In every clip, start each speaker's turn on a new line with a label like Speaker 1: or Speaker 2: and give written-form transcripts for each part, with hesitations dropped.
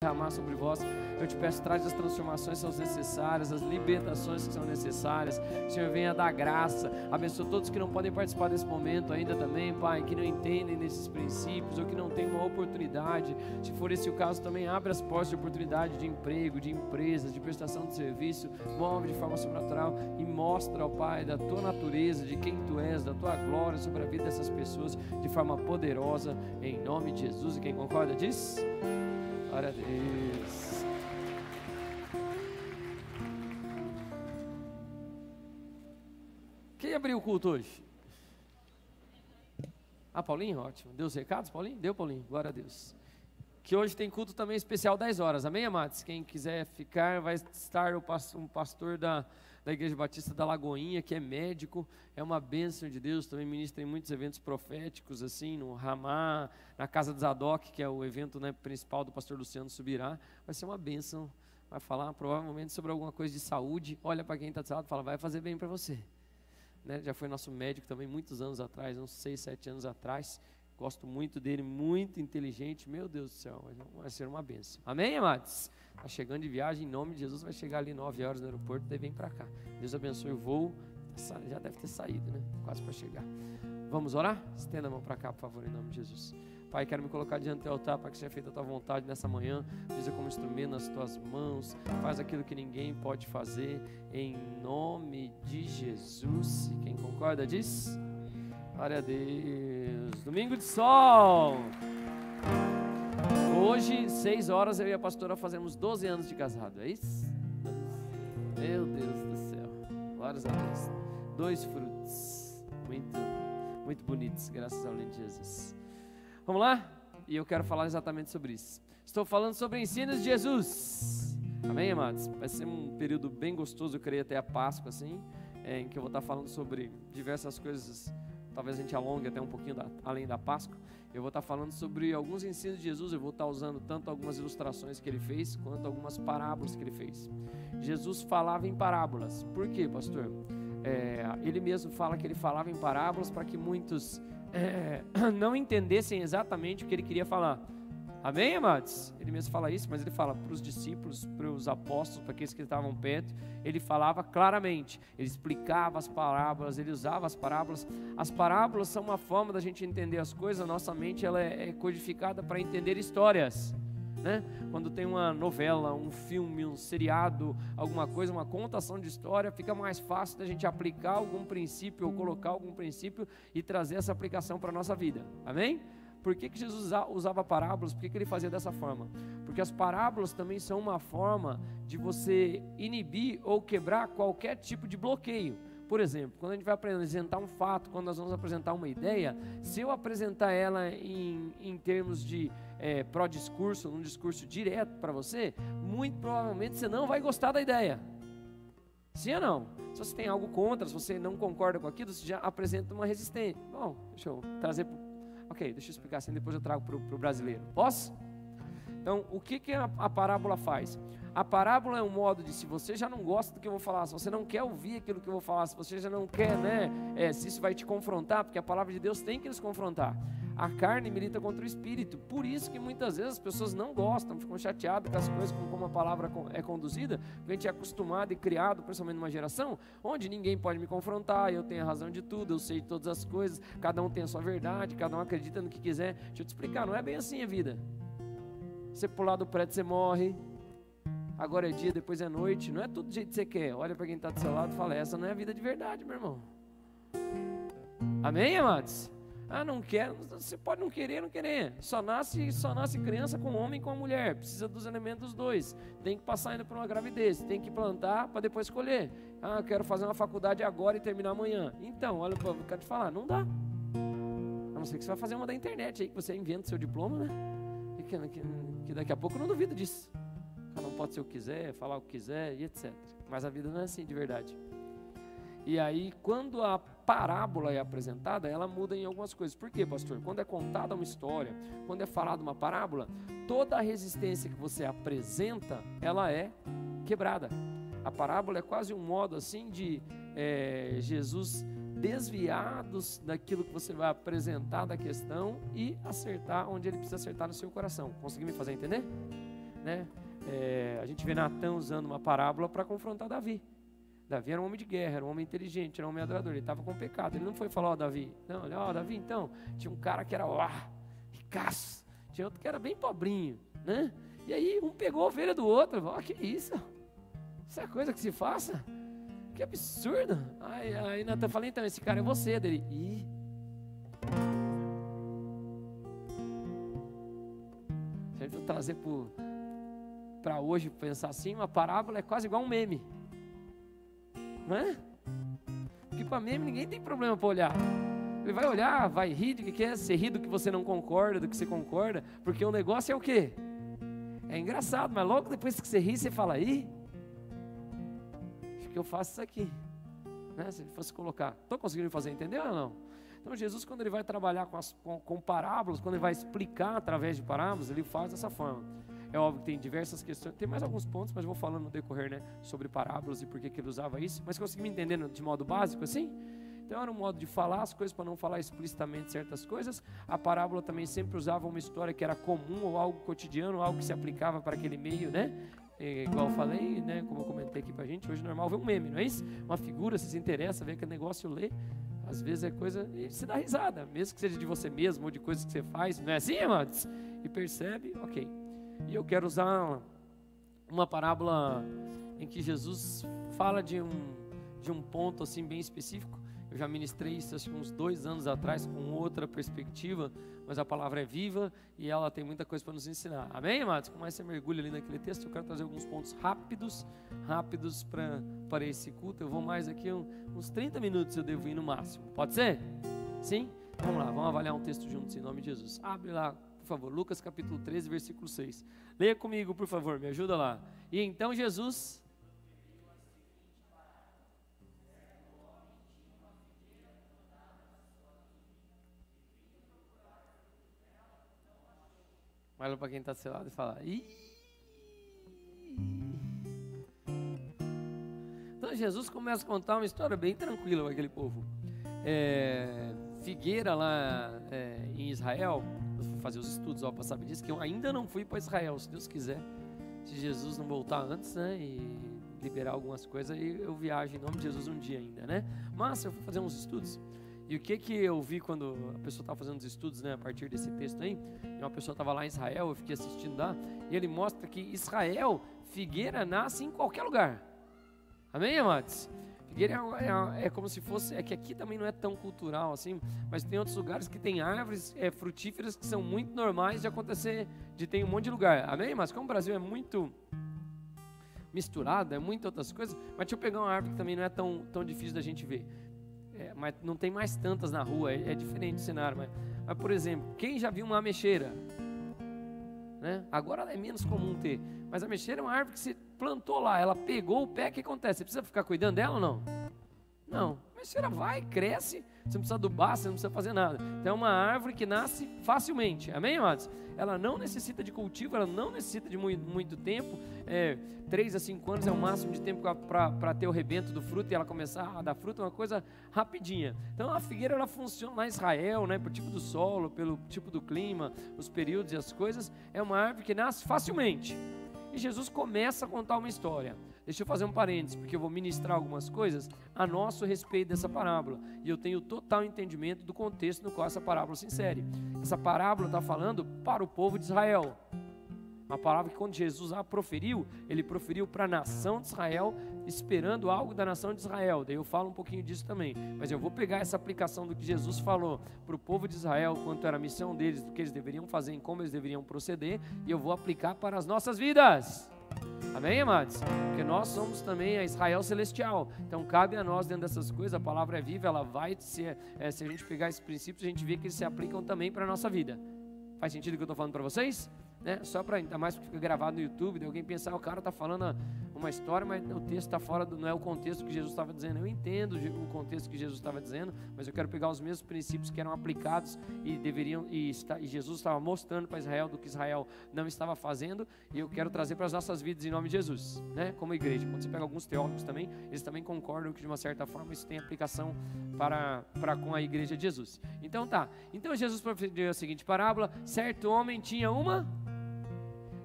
Speaker 1: derramar sobre vós. Eu te peço, traz as transformações que são necessárias, as libertações que são necessárias. O Senhor venha dar graça, abençoa todos que não podem participar desse momento ainda também, Pai, que não entendem desses princípios ou que não têm uma oportunidade. Se for esse o caso, também abre as portas de oportunidade de emprego, de empresas, de prestação de serviço, move de forma sobrenatural e mostra ao Pai da tua natureza, de quem tu és, da tua glória sobre a vida dessas pessoas de forma poderosa, em nome de Jesus. E quem concorda diz? Glória a Deus. Quem abriu o culto hoje? Paulinho, ótimo. Deu os recados, Paulinho? Deu, Paulinho? Glória a Deus. Que hoje tem culto também especial 10 horas, amém, amados? Quem quiser ficar, vai estar um pastor da Igreja Batista da Lagoinha, que é médico, é uma bênção de Deus, também ministra em muitos eventos proféticos, assim, no Ramá, na Casa de Zadok, que é o evento, né, principal do pastor Luciano Subirá. Vai ser uma bênção, vai falar provavelmente sobre alguma coisa de saúde. Olha para quem está do seu lado e fala, vai fazer bem para você. Né? Já foi nosso médico também muitos anos atrás, uns 6, 7 anos atrás. Gosto muito dele, muito inteligente. Meu Deus do céu, vai ser uma bênção. Amém, amados? Está chegando de viagem, em nome de Jesus, vai chegar ali 9 horas no aeroporto, daí vem para cá. Deus abençoe o voo, já deve ter saído, né? Quase para chegar. Vamos orar? Estenda a mão para cá, por favor, em nome de Jesus. Pai, quero me colocar diante do altar para que seja feita a tua vontade nessa manhã. Usa como instrumento nas tuas mãos. Faz aquilo que ninguém pode fazer, em nome de Jesus. E quem concorda diz? Glória a Deus. Domingo de sol. Hoje, 6 horas, eu e a pastora fazemos 12 anos de casado. É isso? Meu Deus do céu. Glórias a Deus. 2 frutos. Muito bonitos, graças ao nome de Jesus. Vamos lá? E eu quero falar exatamente sobre isso. Estou falando sobre ensinos de Jesus. Amém, amados? Vai ser um período bem gostoso, eu creio, até a Páscoa, assim, em que eu vou estar falando sobre diversas coisas. Talvez a gente alongue até um pouquinho além da Páscoa. Eu vou estar falando sobre alguns ensinos de Jesus. Eu vou estar usando tanto algumas ilustrações que ele fez, quanto algumas parábolas que ele fez. Jesus falava em parábolas. Por quê, pastor? Ele mesmo fala que ele falava em parábolas para que muitos não entendessem exatamente o que ele queria falar. Amém, amados? Ele mesmo fala isso, mas ele fala para os discípulos, para os apóstolos, para aqueles que estavam perto. Ele falava claramente, ele explicava as parábolas, ele usava as parábolas. As parábolas são uma forma da gente entender as coisas. A nossa mente ela é codificada para entender histórias, né? Quando tem uma novela, um filme, um seriado, alguma coisa, uma contação de história, fica mais fácil da gente aplicar algum princípio ou colocar algum princípio e trazer essa aplicação para a nossa vida. Amém? Por que Jesus usava parábolas? Por que ele fazia dessa forma? Porque as parábolas também são uma forma de você inibir ou quebrar qualquer tipo de bloqueio. Por exemplo, quando a gente vai apresentar um fato, quando nós vamos apresentar uma ideia, se eu apresentar ela em termos de pró-discurso, num discurso direto para você, muito provavelmente você não vai gostar da ideia. Sim ou não? Se você tem algo contra, se você não concorda com aquilo, você já apresenta uma resistência. Bom, deixa eu trazer... Ok, deixa eu explicar assim, depois eu trago para o brasileiro. Posso? Então, o que a parábola faz? A parábola é um modo de, se você já não gosta do que eu vou falar, se você não quer ouvir aquilo que eu vou falar, se você já não quer, né, se isso vai te confrontar, porque a palavra de Deus tem que nos confrontar. A carne milita contra o espírito, por isso que muitas vezes as pessoas não gostam, ficam chateadas com as coisas, como a palavra é conduzida, porque a gente é acostumado e criado, principalmente numa geração, onde ninguém pode me confrontar, eu tenho a razão de tudo, eu sei de todas as coisas, cada um tem a sua verdade, cada um acredita no que quiser. Deixa eu te explicar, não é bem assim a vida. Você pular do prédio, você morre. Agora é dia, depois é noite. Não é tudo do jeito que você quer. Olha para quem está do seu lado e fala, essa não é a vida de verdade, meu irmão. Amém, amados? Não quero. Você pode não querer, não querer. Só nasce criança com um homem e com uma mulher. Precisa dos elementos dos dois. Tem que passar ainda por uma gravidez. Tem que plantar para depois colher. Eu quero fazer uma faculdade agora e terminar amanhã. Então, olha, eu quero te falar, não dá. A não ser que você vai fazer uma da internet aí, que você inventa seu diploma, né? Que daqui a pouco eu não duvido disso. Cada um pode ser o que quiser, falar o que quiser e etc. Mas a vida não é assim de verdade. E aí, quando a parábola é apresentada, ela muda em algumas coisas. Por quê, pastor? Quando é contada uma história, quando é falada uma parábola, toda a resistência que você apresenta, ela é quebrada. A parábola é quase um modo assim de Jesus desviados daquilo que você vai apresentar da questão e acertar onde ele precisa acertar no seu coração. Conseguiu me fazer entender? né? A gente vê Natan usando uma parábola para confrontar Davi. Davi era um homem de guerra, era um homem inteligente, era um homem adorador, ele estava com pecado. Ele não foi falar, Davi, não, olha, Davi, então, tinha um cara que era, ricaço, tinha outro que era bem pobrinho, né? E aí um pegou a ovelha do outro, que isso? Isso é coisa que se faça? Que absurdo. Aí Natan fala, então, esse cara é você, dele. Se a gente for trazer para hoje, pensar assim, uma parábola é quase igual um meme. Não é? Porque para meme ninguém tem problema para olhar. Ele vai olhar, vai rir do que é, você ri do que você não concorda, do que você concorda, porque o negócio é o quê? É engraçado, mas logo depois que você ri, você fala, acho que eu faço isso aqui, né? Se ele fosse colocar, estou conseguindo fazer, entendeu ou não? Então Jesus, quando ele vai trabalhar com parábolas, quando ele vai explicar através de parábolas, ele faz dessa forma. É óbvio que tem diversas questões, tem mais alguns pontos, mas eu vou falando no decorrer, né, sobre parábolas e por que ele usava isso, mas consegui me entender de modo básico assim? Então era um modo de falar as coisas para não falar explicitamente certas coisas. A parábola também sempre usava uma história que era comum ou algo cotidiano, algo que se aplicava para aquele meio, né? Igual eu falei, né, como eu comentei aqui pra gente, hoje é normal ver um meme, não é isso? Uma figura, você se interessa, vê aquele negócio, lê, às vezes é coisa, e se dá risada, mesmo que seja de você mesmo ou de coisas que você faz, não é assim, amados? E percebe, ok. E eu quero usar uma parábola em que Jesus fala de um ponto assim bem específico. Eu já ministrei isso acho que uns 2 anos atrás com outra perspectiva, mas a palavra é viva e ela tem muita coisa para nos ensinar. Amém, amados? Como mais você mergulha ali naquele texto, eu quero trazer alguns pontos rápidos para esse culto. Eu vou mais aqui uns 30 minutos eu devo ir no máximo. Pode ser? Sim? Vamos lá, vamos avaliar um texto juntos em nome de Jesus. Abre lá, por favor, Lucas capítulo 13, versículo 6. Leia comigo, por favor, me ajuda lá. E então Jesus... Olha para quem está do seu lado e fala... Então Jesus começa a contar uma história bem tranquila para aquele povo. Figueira lá em Israel, eu fui fazer os estudos, para saber disso, que eu ainda não fui para Israel, se Deus quiser, se Jesus não voltar antes, né, e liberar algumas coisas, eu viajo em nome de Jesus um dia ainda, né, mas eu fui fazer uns estudos, e o que eu vi quando a pessoa estava fazendo os estudos, né, a partir desse texto aí, e uma pessoa estava lá em Israel, eu fiquei assistindo lá, e ele mostra que Israel, figueira nasce em qualquer lugar, amém, amados? Figueira é como se fosse, é que aqui também não é tão cultural assim, mas tem outros lugares que tem árvores frutíferas que são muito normais de acontecer, de ter um monte de lugar, amém? Mas como o Brasil é muito misturado, é muito outras coisas, mas deixa eu pegar uma árvore que também não é tão difícil da gente ver, mas não tem mais tantas na rua, é diferente o cenário, mas por exemplo, quem já viu uma ameixeira? Né? Agora é menos comum ter, mas a ameixeira é uma árvore que você plantou lá, ela pegou o pé, o que acontece? Você precisa ficar cuidando dela ou não? Não, a ameixeira vai, cresce, você não precisa adubar, você não precisa fazer nada. Então é uma árvore que nasce facilmente, amém, amados? Ela não necessita de cultivo, ela não necessita de muito tempo, 3 a 5 anos é o máximo de tempo para ter o rebento do fruto e ela começar a dar fruto, é uma coisa rapidinha. Então a figueira ela funciona lá em Israel, né, pelo tipo do solo, pelo tipo do clima, os períodos e as coisas, é uma árvore que nasce facilmente. E Jesus começa a contar uma história. Deixa eu fazer um parênteses, porque eu vou ministrar algumas coisas a nosso respeito dessa parábola. E eu tenho total entendimento do contexto no qual essa parábola se insere. Essa parábola está falando para o povo de Israel. Uma palavra que quando Jesus a proferiu, ele proferiu para a nação de Israel, esperando algo da nação de Israel. Daí eu falo um pouquinho disso também. Mas eu vou pegar essa aplicação do que Jesus falou para o povo de Israel, quanto era a missão deles, do que eles deveriam fazer, em como eles deveriam proceder, e eu vou aplicar para as nossas vidas. Amém, amados? Porque nós somos também a Israel celestial. Então cabe a nós dentro dessas coisas, a palavra é viva, ela vai se a gente pegar esses princípios, a gente vê que eles se aplicam também para a nossa vida. Faz sentido o que eu estou falando para vocês? Né? Só para, ainda mais que fica gravado no YouTube, de alguém pensar, o cara está falando uma história, mas o texto está fora, não é o contexto que Jesus estava dizendo. Eu entendo o contexto que Jesus estava dizendo, mas eu quero pegar os mesmos princípios que eram aplicados e Jesus estava mostrando para Israel do que Israel não estava fazendo, e eu quero trazer para as nossas vidas em nome de Jesus, né? Como igreja. Quando você pega alguns teólogos também, eles também concordam que de uma certa forma isso tem aplicação para com a igreja de Jesus. Então Jesus proferiu a seguinte parábola: certo homem tinha uma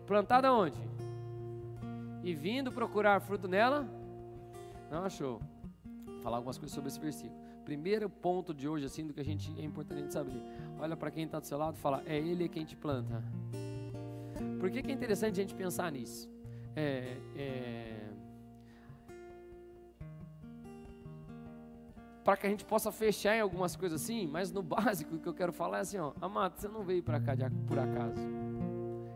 Speaker 1: plantada onde? e vindo procurar fruto nela, não achou. Vou falar algumas coisas sobre esse versículo. Primeiro ponto de hoje, assim, do que a gente é importante a gente saber. Olha para quem está do seu lado e fala, é Ele quem te planta. Por que é interessante a gente pensar nisso? Para que a gente possa fechar em algumas coisas assim, mas no básico o que eu quero falar é assim, ó, amado, você não veio para cá por acaso.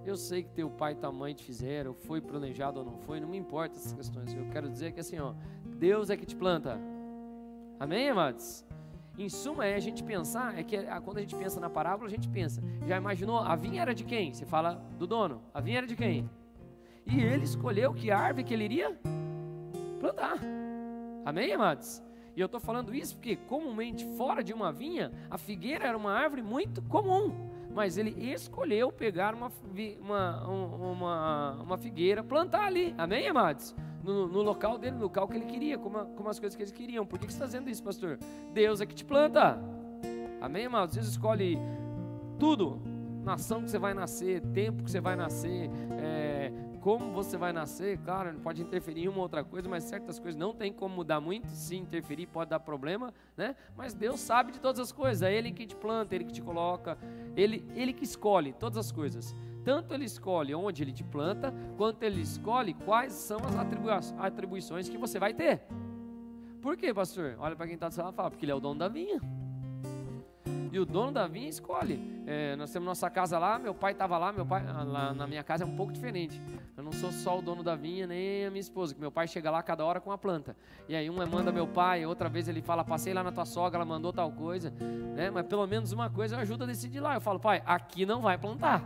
Speaker 1: Eu sei que teu pai e tua mãe te fizeram, foi planejado ou não foi, não me importa essas questões. Eu quero dizer que assim, ó, Deus é que te planta. Amém, amados? Em suma, a gente pensar, quando a gente pensa na parábola, a gente pensa, já imaginou, a vinha era de quem? Você fala do dono, a vinha era de quem? E ele escolheu que árvore que ele iria plantar. Amém, amados? E eu estou falando isso porque comumente fora de uma vinha, a figueira era uma árvore muito comum, mas ele escolheu pegar uma figueira, plantar ali, amém, amados? No local dele, no local que ele queria, como as coisas que eles queriam. Por que você está dizendo isso, pastor? Deus é que te planta, amém, amados? Deus escolhe tudo, nação que você vai nascer, tempo que você vai nascer, como você vai nascer, claro, não pode interferir em uma outra coisa, mas certas coisas não tem como mudar muito, se interferir pode dar problema, né? Mas Deus sabe de todas as coisas, é Ele que te planta, Ele que te coloca, Ele que escolhe todas as coisas. Tanto Ele escolhe onde Ele te planta, quanto Ele escolhe quais são as atribuições que você vai ter. Por quê, pastor? Olha para quem está do seu lado e fala, porque Ele é o dono da vinha. E o dono da vinha escolhe. Nós temos nossa casa lá, meu pai estava lá, lá na minha casa é um pouco diferente. Eu não sou só o dono da vinha, nem a minha esposa, que meu pai chega lá cada hora com a planta. E aí manda meu pai, outra vez ele fala, passei lá na tua sogra, ela mandou tal coisa, né? Mas pelo menos uma coisa eu ajudo a decidir lá. Eu falo, pai, aqui não vai plantar,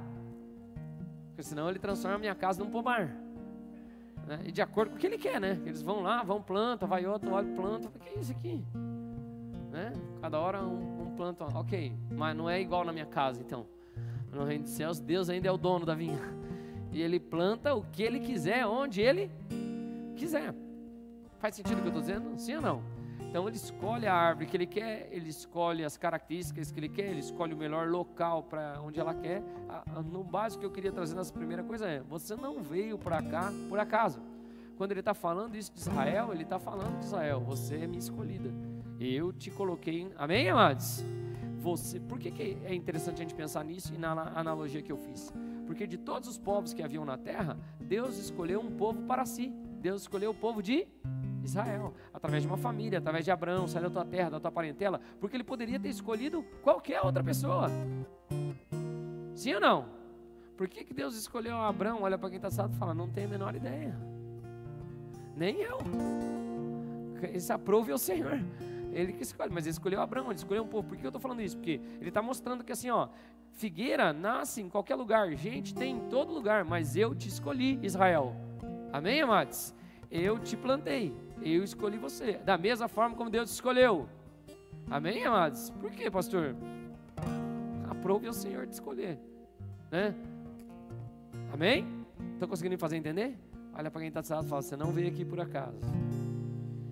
Speaker 1: porque senão ele transforma a minha casa num pomar, né? E de acordo com o que ele quer, né? Eles vão lá, planta, vai outro, olha, planta. O que é isso aqui? Né? Cada hora um planta, ok, mas não é igual na minha casa, então. No reino dos céus, Deus ainda é o dono da vinha. E Ele planta o que Ele quiser, onde Ele quiser. Faz sentido o que eu estou dizendo? Sim ou não? Então Ele escolhe a árvore que Ele quer, Ele escolhe as características que Ele quer, Ele escolhe o melhor local para onde ela quer. No básico que eu queria trazer nessa primeira coisa você não veio para cá por acaso. Quando Ele está falando isso de Israel, Ele está falando de Israel, você é minha escolhida. Eu te coloquei, amém, amados? Por que é interessante a gente pensar nisso e na analogia que eu fiz? Porque de todos os povos que haviam na terra, Deus escolheu um povo para si. Deus escolheu o povo de Israel, através de uma família, através de Abraão, sai da tua terra, da tua parentela, porque Ele poderia ter escolhido qualquer outra pessoa. Sim ou não? Por que Deus escolheu Abraão? Olha para quem está sentado e fala, não tenho a menor ideia. Nem eu. Isso aprove ao Senhor. Ele que escolhe, mas Ele escolheu Abraão, Ele escolheu um povo. Por que eu estou falando isso? Porque Ele está mostrando que assim, figueira nasce em qualquer lugar, gente tem em todo lugar, mas eu te escolhi, Israel. Amém, amados? Eu te plantei, eu escolhi você, da mesma forma como Deus te escolheu. Amém, amados? Por quê, pastor? Aprove ao Senhor te escolher, né? Amém? Estão conseguindo me fazer entender? Olha para quem está do lado e fala, você não veio aqui por acaso.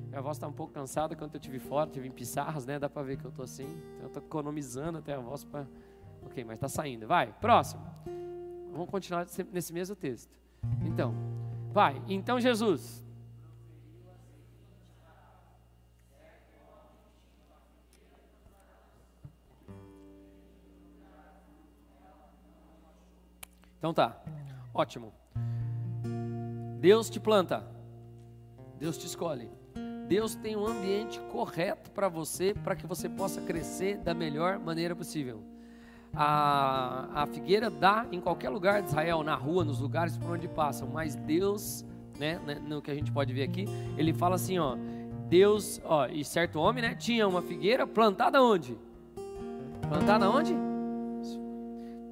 Speaker 1: Minha voz está um pouco cansada, quando eu estive fora, estive em Pissarras, né? Dá para ver que eu estou assim. Então eu estou economizando até a voz para... Ok, mas está saindo. Vai, próximo. Vamos continuar nesse mesmo texto. Então, vai. Então Jesus... Então tá, ótimo. Deus te planta. Deus te escolhe. Deus tem um ambiente correto para você, para que você possa crescer da melhor maneira possível. A figueira dá em qualquer lugar de Israel, na rua, nos lugares por onde passam, mas Deus, né, no que a gente pode ver aqui, Ele fala assim, Deus, e certo homem, né, tinha uma figueira plantada onde? Plantada onde?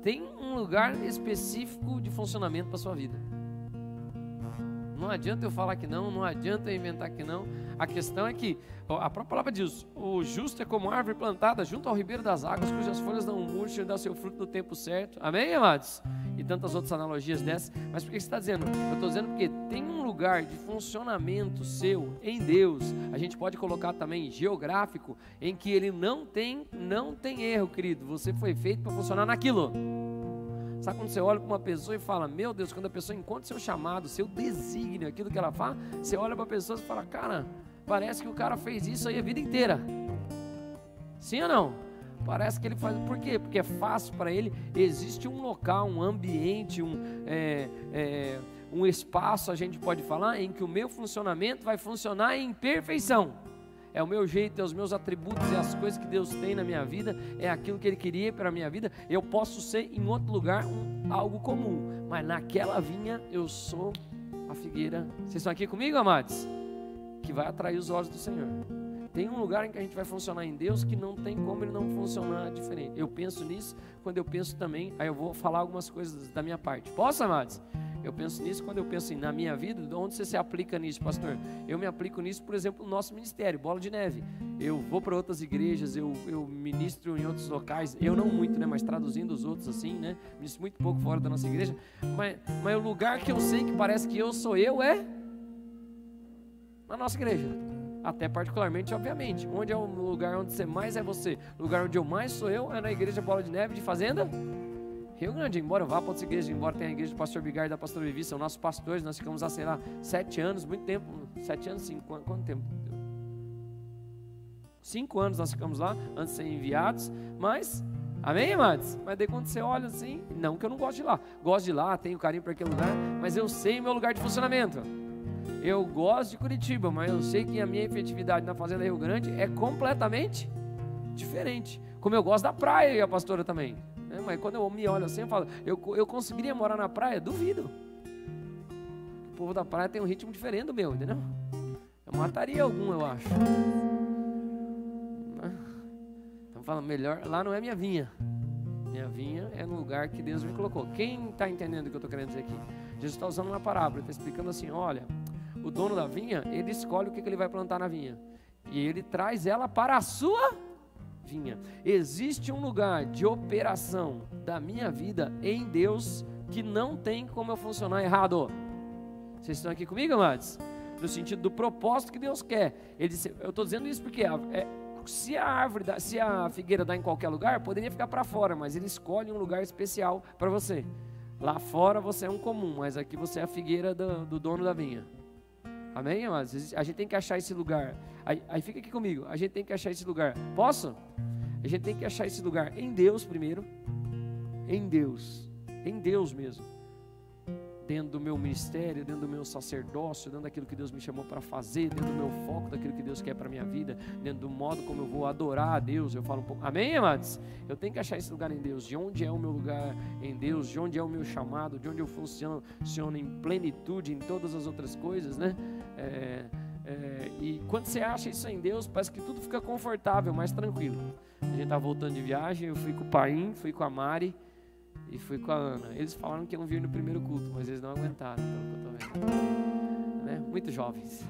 Speaker 1: Tem um lugar específico de funcionamento para a sua vida. Não adianta eu falar que não adianta eu inventar que não. A questão é que, a própria palavra diz, o justo é como árvore plantada junto ao ribeiro das águas, cujas folhas não murcham e dá seu fruto no tempo certo. Amém, amados? E tantas outras analogias dessas. Mas por que você está dizendo? Eu estou dizendo porque tem um lugar de funcionamento seu em Deus. A gente pode colocar também geográfico, em que ele não tem erro, querido. Você foi feito para funcionar naquilo. Sabe quando você olha para uma pessoa e fala, meu Deus, quando a pessoa encontra seu chamado, seu desígnio, aquilo que ela faz, você olha para a pessoa e fala, cara, parece que o cara fez isso aí a vida inteira. Sim ou não? Parece que ele faz. Por quê? Porque é fácil para ele. Existe um local, um ambiente, um espaço, a gente pode falar, em que o meu funcionamento vai funcionar em perfeição. É o meu jeito, é os meus atributos, é as coisas que Deus tem na minha vida, é aquilo que Ele queria para a minha vida. Eu posso ser em outro lugar algo comum, mas naquela vinha eu sou a figueira. Vocês estão aqui comigo, amados? Que vai atrair os olhos do Senhor. Tem um lugar em que a gente vai funcionar em Deus que não tem como Ele não funcionar diferente. Eu penso nisso, quando eu penso também, aí eu vou falar algumas coisas da minha parte. Posso, amados? Eu penso nisso quando eu penso na minha vida. Onde você se aplica nisso, pastor? Eu me aplico nisso, por exemplo, no nosso ministério, Bola de Neve. Eu vou para outras igrejas, eu ministro em outros locais. Eu não muito, né? Mas traduzindo os outros assim, né? Ministro muito pouco fora da nossa igreja. Mas o lugar que eu sei que parece que eu sou eu é na nossa igreja. Até particularmente, obviamente. Onde é o lugar onde você mais é você? O lugar onde eu mais sou eu é na igreja Bola de Neve de Fazenda Rio Grande. Embora eu vá para outras igrejas, embora tenha a igreja do pastor Bigar e da pastora Vivi, são nossos pastores, nós ficamos lá, sei lá, 7 anos, muito tempo. 7 anos, sim, quanto tempo? 5 anos nós ficamos lá, antes de ser enviados, mas, amém, amados? Mas daí quando você olha assim, não que eu não gosto de ir lá, gosto de ir lá, tenho carinho para aquele lugar, mas eu sei o meu lugar de funcionamento. Eu gosto de Curitiba, mas eu sei que a minha efetividade na Fazenda Rio Grande é completamente diferente. Como eu gosto da praia e a pastora também. Mas quando eu me olho assim, eu falo, eu conseguiria morar na praia? Duvido. O povo da praia tem um ritmo diferente do meu, entendeu? Eu mataria algum, eu acho. Então fala, melhor, lá não é minha vinha. Minha vinha é no lugar que Deus me colocou. Quem está entendendo o que eu estou querendo dizer aqui? Jesus está usando uma parábola, ele está explicando assim, olha, o dono da vinha, ele escolhe o que ele vai plantar na vinha. E ele traz ela para a sua vinha. Existe um lugar de operação da minha vida em Deus que não tem como eu funcionar errado. Vocês estão aqui comigo, amados? No sentido do propósito que Deus quer. Ele disse, eu estou dizendo isso porque se a figueira dá em qualquer lugar, poderia ficar para fora, mas Ele escolhe um lugar especial para você. Lá fora você é um comum, mas aqui você é a figueira do dono da vinha. Amém, amados? A gente tem que achar esse lugar. Aí fica aqui comigo. A gente tem que achar esse lugar. Posso? A gente tem que achar esse lugar em Deus primeiro. Em Deus. Em Deus mesmo. Dentro do meu ministério, dentro do meu sacerdócio, dentro daquilo que Deus me chamou para fazer, dentro do meu foco, daquilo que Deus quer para a minha vida, dentro do modo como eu vou adorar a Deus. Eu falo um pouco. Amém, amados? Eu tenho que achar esse lugar em Deus. De onde é o meu lugar em Deus? De onde é o meu chamado? De onde eu funciono em plenitude em todas as outras coisas, né? E quando você acha isso em Deus, parece que tudo fica confortável, mais tranquilo. A gente tá voltando de viagem, eu fui com o Paim, fui com a Mari e fui com a Ana. Eles falaram que iam vir no primeiro culto, mas eles não aguentaram, pelo que eu tô vendo, né? Muito jovens.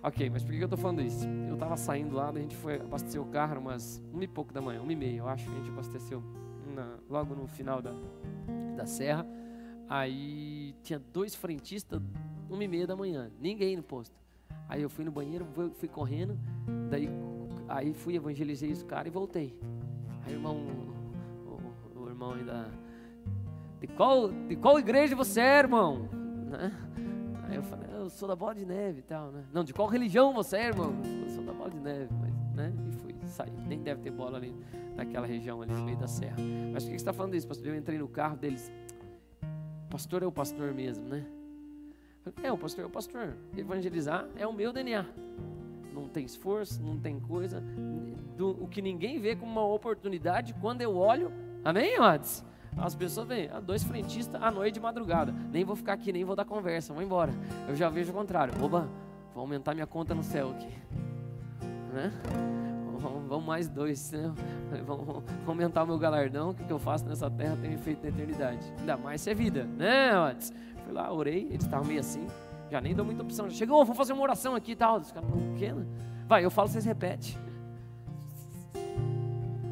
Speaker 1: Ok, mas por que eu tô falando isso? Eu tava saindo lá, a gente foi abastecer o carro umas 1 e pouco da manhã, 1h30, eu acho que a gente abasteceu logo no final da serra. Aí tinha 2 frentistas, 1h30 da manhã, ninguém no posto. Aí eu fui no banheiro, fui correndo, aí fui, evangelizei os caras e voltei. Aí o irmão ainda, de qual igreja você é, irmão? Né? Aí eu falei, eu sou da Bola de Neve e tal, né? Não, de qual religião você é, irmão? Eu sou da Bola de Neve, mas, né? E fui, saí, nem deve ter bola ali naquela região ali no meio da serra. Mas por que você está falando isso, pastor? Eu entrei no carro deles, pastor é o pastor mesmo, né? O pastor é o pastor. Evangelizar é o meu DNA. Não tem esforço, não tem coisa. O que ninguém vê como uma oportunidade, quando eu olho, amém, amados? As pessoas veem, 2 frentistas à noite de madrugada. Nem vou ficar aqui, nem vou dar conversa, vou embora. Eu já vejo o contrário. Oba, vou aumentar minha conta no céu aqui. Né? Vamos mais 2, né? Vamos aumentar o meu galardão, que o que eu faço nessa terra tem efeito na eternidade. Ainda mais se é vida, né, amados? Fui lá, orei, eles estavam meio assim, já nem deu muita opção. Chegou, vamos fazer uma oração aqui e tal. Os caras, não quer, né? Vai, eu falo, vocês repetem.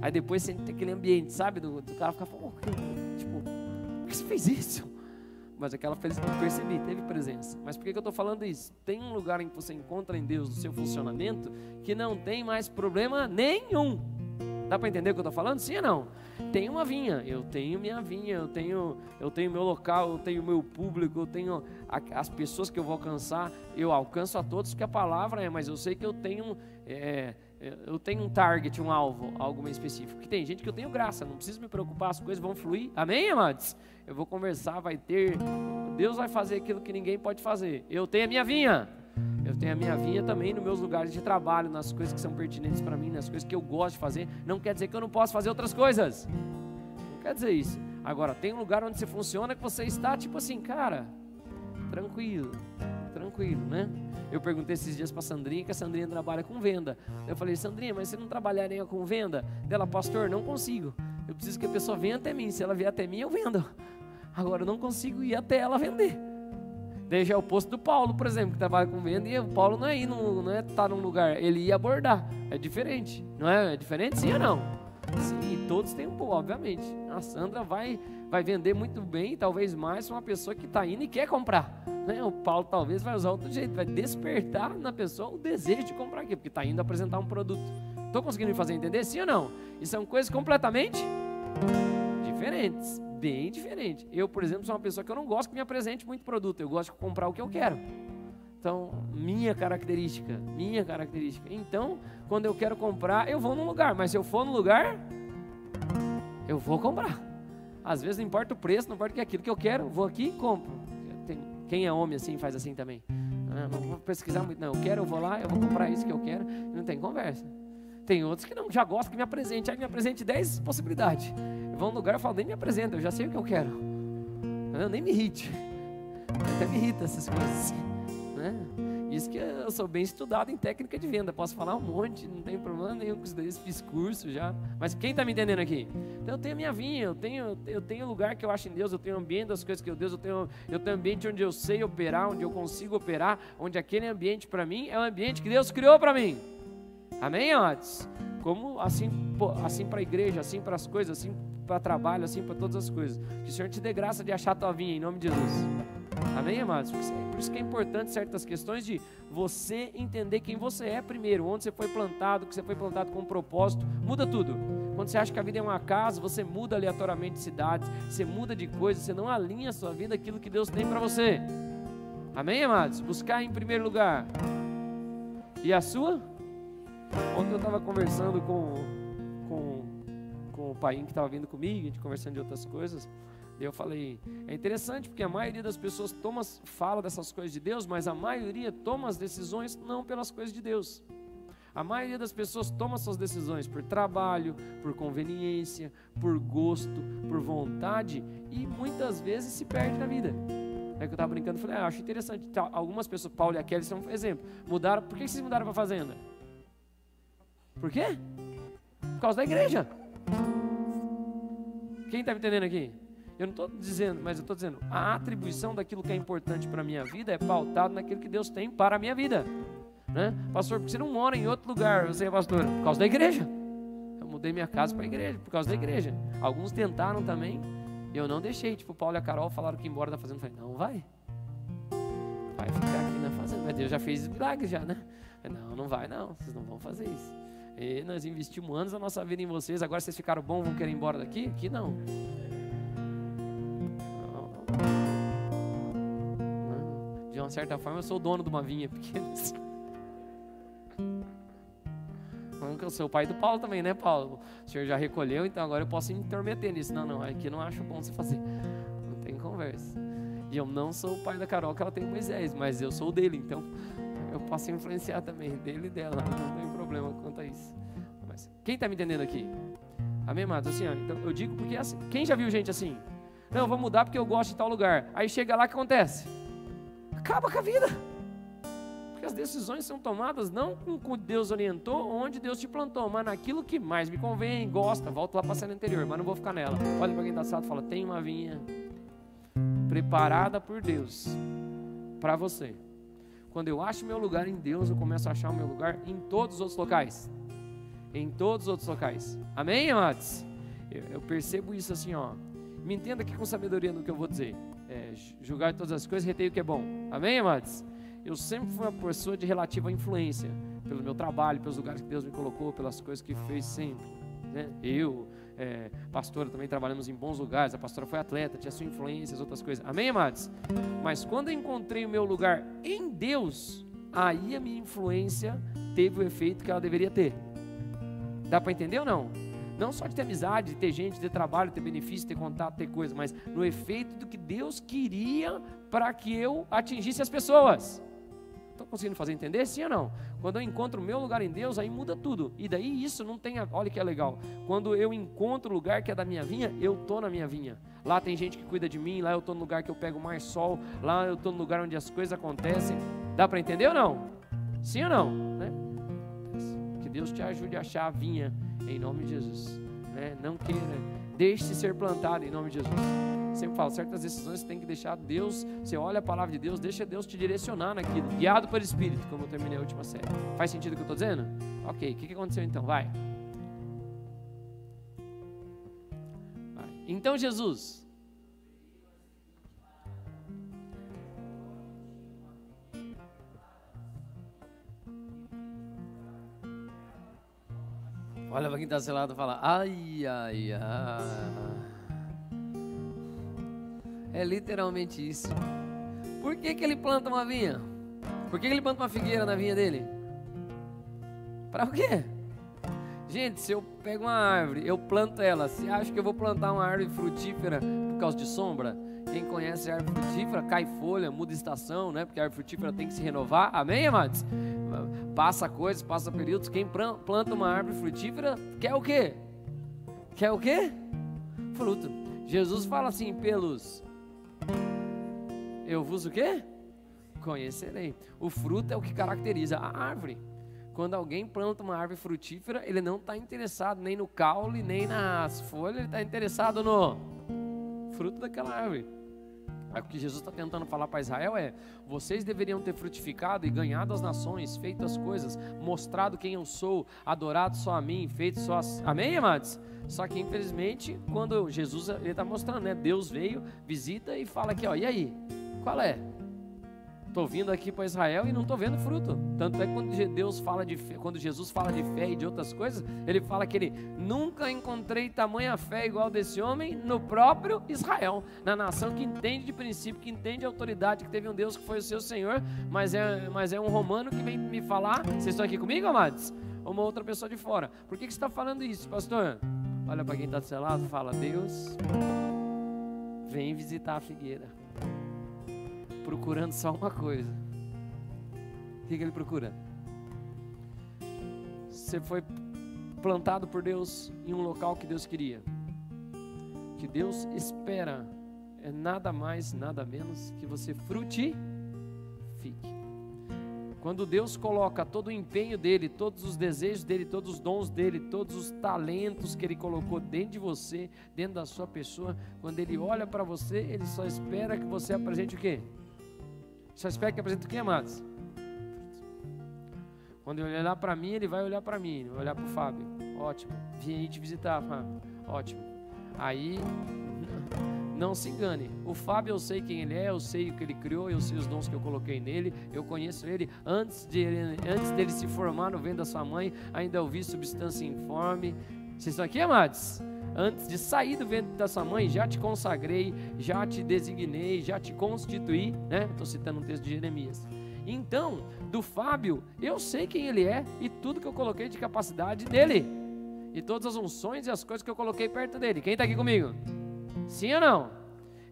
Speaker 1: Aí depois você tem aquele ambiente, sabe? Do cara ficar falando, tipo, por que você fez isso? Mas aquela felicidade, percebi, teve presença. Mas por que eu estou falando isso? Tem um lugar em que você encontra em Deus, no seu funcionamento, que não tem mais problema nenhum. Dá para entender o que eu estou falando? Sim ou não? Tem uma vinha, eu tenho minha vinha, eu tenho meu local, eu tenho meu público, eu tenho as pessoas que eu vou alcançar. Eu alcanço a todos porque a palavra é, mas eu sei que eu tenho um target, um alvo, algo mais específico. Que tem gente que eu tenho graça, não preciso me preocupar, as coisas vão fluir. Amém, amados? Eu vou conversar, vai ter, Deus vai fazer aquilo que ninguém pode fazer. Eu tenho a minha vinha. Eu tenho a minha vinha também nos meus lugares de trabalho, nas coisas que são pertinentes para mim, nas coisas que eu gosto de fazer. Não quer dizer que eu não posso fazer outras coisas. Não quer dizer isso. Agora, tem um lugar onde você funciona que você está tipo assim, cara, tranquilo, né? Eu perguntei esses dias para a Sandrinha, que a Sandrinha trabalha com venda. Eu falei, Sandrinha, mas você não trabalharia com venda? Ela, pastor, não consigo. Eu preciso que a pessoa venha até mim. Se ela vier até mim, eu vendo. Agora, eu não consigo ir até ela vender. Daí já é o posto do Paulo, por exemplo, que trabalha com venda, e o Paulo não é estar num lugar, ele ia abordar. É diferente, não é? É diferente, sim ou não? Sim, todos têm um pouco, obviamente. A Sandra vai vender muito bem, talvez mais, para uma pessoa que está indo e quer comprar. Né? O Paulo talvez vai usar outro jeito, vai despertar na pessoa o desejo de comprar aqui, porque está indo apresentar um produto. Estou conseguindo me fazer entender, sim ou não? E são coisas completamente diferentes. Bem diferente. Eu, por exemplo, sou uma pessoa que eu não gosto que me apresente muito produto. Eu gosto de comprar o que eu quero. Então, minha característica. Então, quando eu quero comprar, eu vou num lugar. Mas se eu for num lugar, eu vou comprar. Às vezes não importa o preço, não importa o que é aquilo que eu quero. Vou aqui e compro. Quem é homem assim, faz assim também. Não vou pesquisar muito, não. Eu vou lá, eu vou comprar isso que eu quero. Não tem conversa. Tem outros que não, já gostam que me apresente. Aí me apresente 10 possibilidades. Eu vou num lugar e falo, nem me apresenta, eu já sei o que eu quero. Eu nem me irrite. Até me irrita essas coisas. Né? Isso que eu sou bem estudado em técnica de venda. Posso falar um monte, não tem problema nenhum com isso daí. Fiz curso já. Mas quem está me entendendo aqui? Então eu tenho a minha vinha, eu tenho lugar que eu acho em Deus, eu tenho ambiente das coisas que eu Deus, eu tenho ambiente onde eu sei operar, onde eu consigo operar, onde aquele ambiente para mim é o ambiente que Deus criou para mim. Amém, amados? Como assim para a igreja, assim para as coisas, assim para trabalho, assim para todas as coisas. Que o Senhor te dê graça de achar a tua vinha, em nome de Jesus. Amém, amados? Por isso que é importante certas questões de você entender quem você é primeiro, onde você foi plantado, que você foi plantado com um propósito, muda tudo. Quando você acha que a vida é uma casa, você muda aleatoriamente de cidades, você muda de coisas, você não alinha a sua vida àquilo que Deus tem para você. Amém, amados? Buscar em primeiro lugar. E a sua? Ontem eu estava conversando com o pai que estava vindo comigo, a gente conversando de outras coisas. Eu falei, é interessante porque a maioria das pessoas fala dessas coisas de Deus, mas a maioria toma as decisões não pelas coisas de Deus. A maioria das pessoas toma suas decisões por trabalho, por conveniência, por gosto, por vontade e muitas vezes se perde na vida. É que eu estava brincando, falei, acho interessante. Algumas pessoas, Paulo e a Kelly são um exemplo, mudaram. Por que vocês mudaram para a fazenda? Por quê? Por causa da igreja. Quem está me entendendo aqui? Eu não estou dizendo, mas eu estou dizendo, a atribuição daquilo que é importante para a minha vida é pautado naquilo que Deus tem para a minha vida. Né? Pastor, porque você não mora em outro lugar, você é pastor? Por causa da igreja. Eu mudei minha casa para a igreja, por causa da igreja. Alguns tentaram também, eu não deixei. Tipo, o Paulo e a Carol falaram que ia embora da fazenda. Eu falei, não vai. Vai ficar aqui na fazenda. Mas Deus já fez milagre já, né? Eu falei, não vai não, vocês não vão fazer isso. E nós investimos anos da nossa vida em vocês, agora vocês ficaram bons, vão querer ir embora daqui? Aqui não. De uma certa forma eu sou o dono de uma vinha pequena. Eu sou o pai do Paulo também, né, Paulo? O senhor já recolheu, então agora eu posso me intrometer nisso. Não, aqui eu não acho bom você fazer. Não tem conversa. E eu não sou o pai da Carol, que ela tem Moisés, mas eu sou o dele, então eu posso influenciar também, dele e dela, não tem problema quanto a isso. Mas quem está me entendendo aqui? Amém, amados? Assim, então eu digo porque assim, quem já viu gente assim? Não, eu vou mudar porque eu gosto de tal lugar. Aí chega lá, o que acontece? Acaba com a vida. Porque as decisões são tomadas não com o que Deus orientou, onde Deus te plantou, mas naquilo que mais me convém, gosta. Volto lá para a cena anterior, mas não vou ficar nela. Olha para quem está assado e fala, tem uma vinha preparada por Deus para você. Quando eu acho meu lugar em Deus, eu começo a achar o meu lugar em todos os outros locais. Em todos os outros locais. Amém, amados? Eu percebo isso assim, ó. Me entenda aqui com sabedoria no que eu vou dizer. Julgar todas as coisas, retém o que é bom. Amém, amados? Eu sempre fui uma pessoa de relativa influência. Pelo meu trabalho, pelos lugares que Deus me colocou, pelas coisas que fez sempre. né? Eu, pastora, também trabalhamos em bons lugares. A pastora foi atleta, tinha sua influência, as outras coisas. Amém, amados? Mas quando eu encontrei o meu lugar em Deus, aí a minha influência teve o efeito que ela deveria ter. Dá para entender ou não? Não só de ter amizade, de ter gente, de ter trabalho, de ter benefício, de ter contato, de ter coisa, mas no efeito do que Deus queria para que eu atingisse as pessoas. Estão conseguindo fazer entender? Sim ou não? Quando eu encontro o meu lugar em Deus, aí muda tudo. E daí isso não tem... Olha que é legal. Quando eu encontro o lugar que é da minha vinha, eu estou na minha vinha. Lá tem gente que cuida de mim, lá eu estou no lugar que eu pego mais sol, lá eu estou no lugar onde as coisas acontecem. Dá para entender ou não? Sim ou não? Né? Que Deus te ajude a achar a vinha, em nome de Jesus. Né? Não queira, deixe-se ser plantado em nome de Jesus. Sempre falo, certas decisões você tem que deixar Deus, você olha a palavra de Deus, deixa Deus te direcionar naquilo, guiado pelo Espírito, como eu terminei a última série. Faz sentido o que eu estou dizendo? Ok, o que aconteceu então? Vai. Então Jesus, olha para quem está selado e fala, ai, ai, ai. É literalmente isso. Por que ele planta uma vinha? Por que ele planta uma figueira na vinha dele? Para o quê? Gente, se eu pego uma árvore, eu planto ela, você acha que eu vou plantar uma árvore frutífera por causa de sombra? Quem conhece a árvore frutífera, cai folha, muda estação, né? Porque a árvore frutífera tem que se renovar. Amém, amados? Passa coisas, passa períodos. Quem planta uma árvore frutífera quer o quê? Quer o quê? Fruto. Jesus fala assim, eu vos o quê? Conhecerei. O fruto é o que caracteriza a árvore. Quando alguém planta uma árvore frutífera, ele não está interessado nem no caule, nem nas folhas, ele está interessado no fruto daquela árvore. O que Jesus está tentando falar para Israel é: vocês deveriam ter frutificado e ganhado as nações, feito as coisas, mostrado quem eu sou, adorado só a mim, feito só as... Amém, amados? Só que infelizmente, quando Jesus, ele está mostrando, né? Deus veio, visita e fala aqui, ó, e aí? Qual é? Estou vindo aqui para Israel e não estou vendo fruto. Tanto é que quando Jesus fala de fé e de outras coisas, ele fala que ele nunca encontrei tamanha fé igual desse homem no próprio Israel, na nação que entende de princípio, que entende de autoridade, que teve um Deus que foi o seu Senhor, mas é um romano que vem me falar. Vocês estão aqui comigo, amados? Ou uma outra pessoa de fora? Por que você está falando isso, pastor? Olha para quem está do seu lado, fala: Deus vem visitar a figueira, procurando só uma coisa. O que ele procura? Você foi plantado por Deus em um local que Deus queria. Que Deus espera é nada mais, nada menos que você frutifique. Quando Deus coloca todo o empenho dele, todos os desejos dele, todos os dons dele, todos os talentos que ele colocou dentro de você, dentro da sua pessoa, quando ele olha para você, ele só espera que você apresente o quê? Só espera que apresente o quê, amados? Quando ele olhar para mim, ele vai olhar para mim, ele vai olhar para o Fábio. Ótimo. Vim aí te visitar, Fábio. Ótimo. Aí, não se engane. O Fábio, eu sei quem ele é, eu sei o que ele criou, eu sei os dons que eu coloquei nele, eu conheço ele antes dele se formar no ventre da sua mãe, ainda ouvi substância informe. Vocês estão aqui, amados? Antes de sair do ventre da sua mãe, já te consagrei, já te designei, já te constituí, né? Estou citando um texto de Jeremias. Então, do Fábio, eu sei quem ele é e tudo que eu coloquei de capacidade dele. E todas as unções e as coisas que eu coloquei perto dele. Quem está aqui comigo? Sim ou não?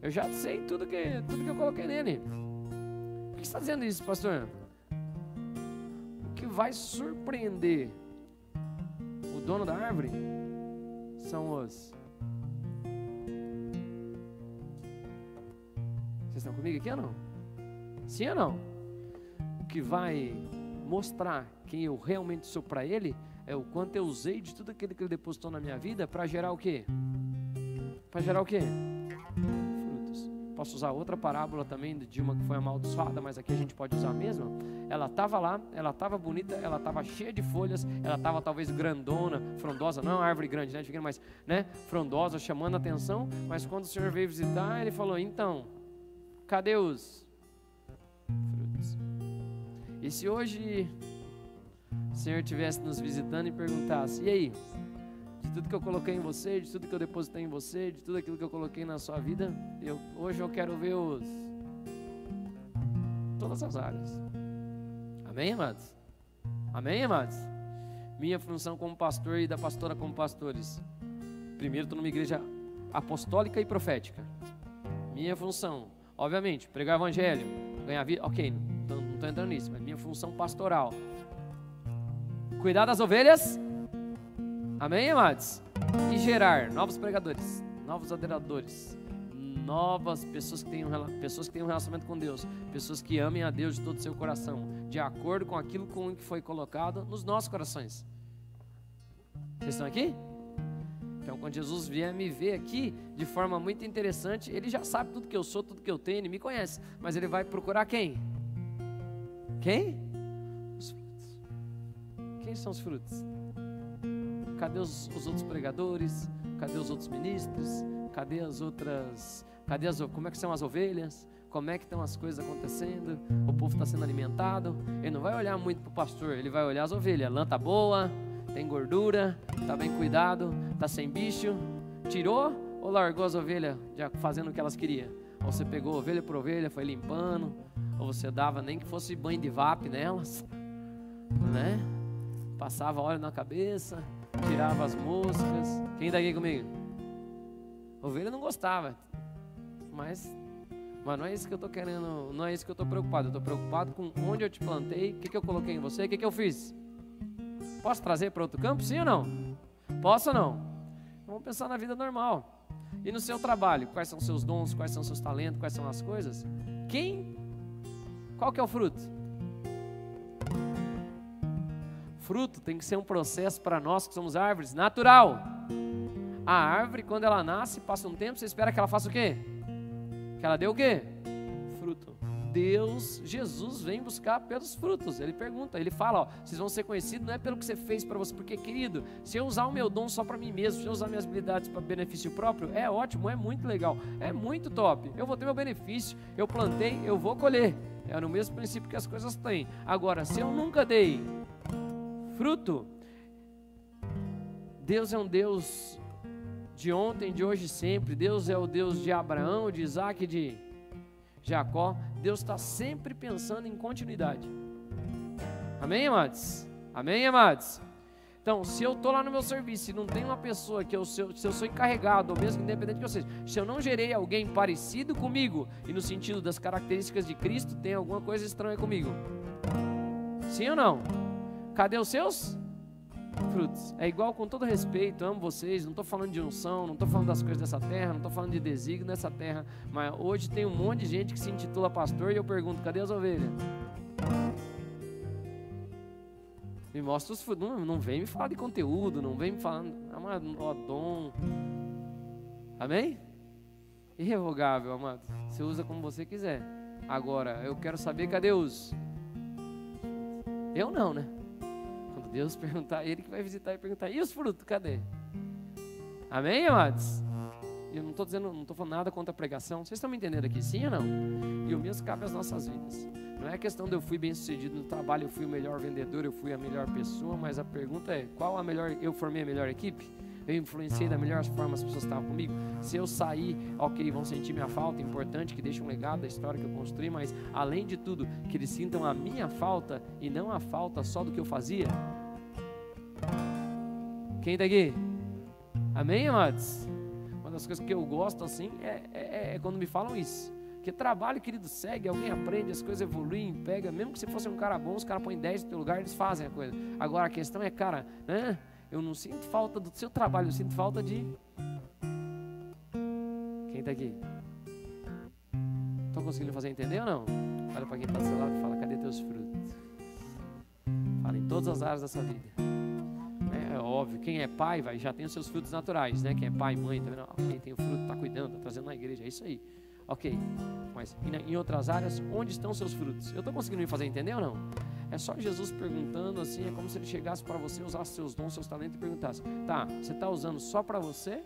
Speaker 1: Eu já sei tudo que eu coloquei nele. Por que você está dizendo isso, pastor? O que vai surpreender o dono da árvore são os... Vocês estão comigo aqui ou não? Sim ou não? O que vai mostrar quem eu realmente sou para ele é o quanto eu usei de tudo aquilo que ele depositou na minha vida para gerar o quê? Para gerar o quê? Frutos. Posso usar outra parábola também de uma que foi amaldiçoada, mas aqui a gente pode usar a mesma. Ela estava lá, ela estava bonita, ela estava cheia de folhas, ela estava talvez grandona, frondosa, não é uma árvore grande, né? Mas, né? Frondosa, chamando a atenção, mas quando o Senhor veio visitar, ele falou: então, cadê os frutos? E se hoje o Senhor estivesse nos visitando e perguntasse: e aí, de tudo que eu coloquei em você, de tudo que eu depositei em você, de tudo aquilo que eu coloquei na sua vida, hoje eu quero ver todas as áreas. Amém, amados? Amém, amados? Minha função como pastor e da pastora como pastores. Primeiro, estou numa igreja apostólica e profética. Minha função, obviamente, pregar o evangelho, ganhar vida, ok, não estou entrando nisso, mas minha função pastoral. Cuidar das ovelhas, amém, amados? E gerar novos pregadores, novos adoradores, novas pessoas que tenham um relacionamento com Deus, pessoas que amem a Deus de todo o seu coração, de acordo com aquilo com que foi colocado nos nossos corações. Vocês estão aqui? Então, quando Jesus vier me ver aqui, de forma muito interessante, Ele já sabe tudo que eu sou, tudo que eu tenho, Ele me conhece, mas Ele vai procurar quem? Quem? Os frutos. Quem são os frutos? Cadê os outros pregadores? Cadê os outros ministros? Cadê as outras? Como é que são as ovelhas? Como é que estão as coisas acontecendo? O povo está sendo alimentado? Ele não vai olhar muito para o pastor, ele vai olhar as ovelhas. A lã está boa, tem gordura, está bem cuidado, está sem bicho. Tirou ou largou as ovelhas já fazendo o que elas queriam? Ou você pegou ovelha por ovelha, foi limpando, ou você dava nem que fosse banho de vape nelas, né? Passava óleo na cabeça, tirava as moscas. Quem está aqui comigo? Ovelha não gostava, mas não é isso que eu estou querendo, não é isso que eu estou preocupado. Eu estou preocupado com onde eu te plantei, o que eu coloquei em você, o que eu fiz. Posso trazer para outro campo, sim ou não? Posso ou não? Vamos pensar na vida normal. E no seu trabalho, quais são os seus dons, quais são os seus talentos, quais são as coisas? Qual que é o fruto? Fruto tem que ser um processo para nós que somos árvores, natural. A árvore, quando ela nasce, passa um tempo, você espera que ela faça o quê? Que ela dê o quê? Fruto. Jesus vem buscar pelos frutos. Ele pergunta, ele fala, ó, vocês vão ser conhecidos não é pelo que você fez para você, porque, querido, se eu usar o meu dom só para mim mesmo, se eu usar minhas habilidades para benefício próprio, é ótimo, é muito legal, é muito top. Eu vou ter meu benefício, eu plantei, eu vou colher. É no mesmo princípio que as coisas têm. Agora, se eu nunca dei fruto, Deus é um Deus de ontem, de hoje e sempre. Deus é o Deus de Abraão, de Isaac, de Jacó. Deus está sempre pensando em continuidade. Amém, amados? Amém, amados? Então, se eu estou lá no meu serviço e não tem uma pessoa que se eu sou encarregado, ou mesmo independente que eu seja, se eu não gerei alguém parecido comigo, e no sentido das características de Cristo, tem alguma coisa estranha comigo. Sim ou não? Cadê os seus frutos? É igual, com todo respeito, amo vocês, não estou falando de unção, não estou falando das coisas dessa terra, não estou falando de desígnio dessa terra, mas hoje tem um monte de gente que se intitula pastor e eu pergunto, cadê as ovelhas? Me mostra os frutos, não vem me falar de conteúdo, não vem me falar, amado, ó, dom, amém? Irrevogável, amado, você usa como você quiser. Agora, eu quero saber, cadê os? Eu não, né? Deus perguntar, Ele que vai visitar e perguntar, e os frutos, cadê? Amém, amados? Eu não estou dizendo, não estou falando nada contra a pregação, vocês estão me entendendo aqui, sim ou não? E o mesmo cabe às nossas vidas. Não é questão de eu fui bem sucedido no trabalho, eu fui o melhor vendedor, eu fui a melhor pessoa, mas a pergunta é, qual a melhor, eu formei a melhor equipe? Eu influenciei da melhor forma as pessoas que estavam comigo? Se eu sair, ok, vão sentir minha falta, importante, que deixe um legado da história que eu construí, mas além de tudo, que eles sintam a minha falta e não a falta só do que eu fazia. Quem está aqui? Amém, amados? Uma das coisas que eu gosto assim é quando me falam isso. Porque trabalho, querido, segue, alguém aprende, as coisas evoluem, pega. Mesmo que você fosse um cara bom, os caras põem 10 no teu lugar, eles fazem a coisa. Agora a questão é, cara, né? Eu não sinto falta do seu trabalho, eu sinto falta de... Quem está aqui? Estão conseguindo fazer entender ou não? Olha para quem está do seu lado e fala, cadê teus frutos? Fala em todas as áreas da sua vida. É óbvio, quem é pai já tem os seus frutos naturais, né? Quem é pai, mãe, tá vendo? Ok, tem o fruto, está cuidando, está trazendo na igreja, é isso aí. Ok, mas em outras áreas, onde estão seus frutos? Eu estou conseguindo me fazer entender ou não? É só Jesus perguntando assim, é como se ele chegasse para você, usasse seus dons, seus talentos e perguntasse, tá, você está usando só para você?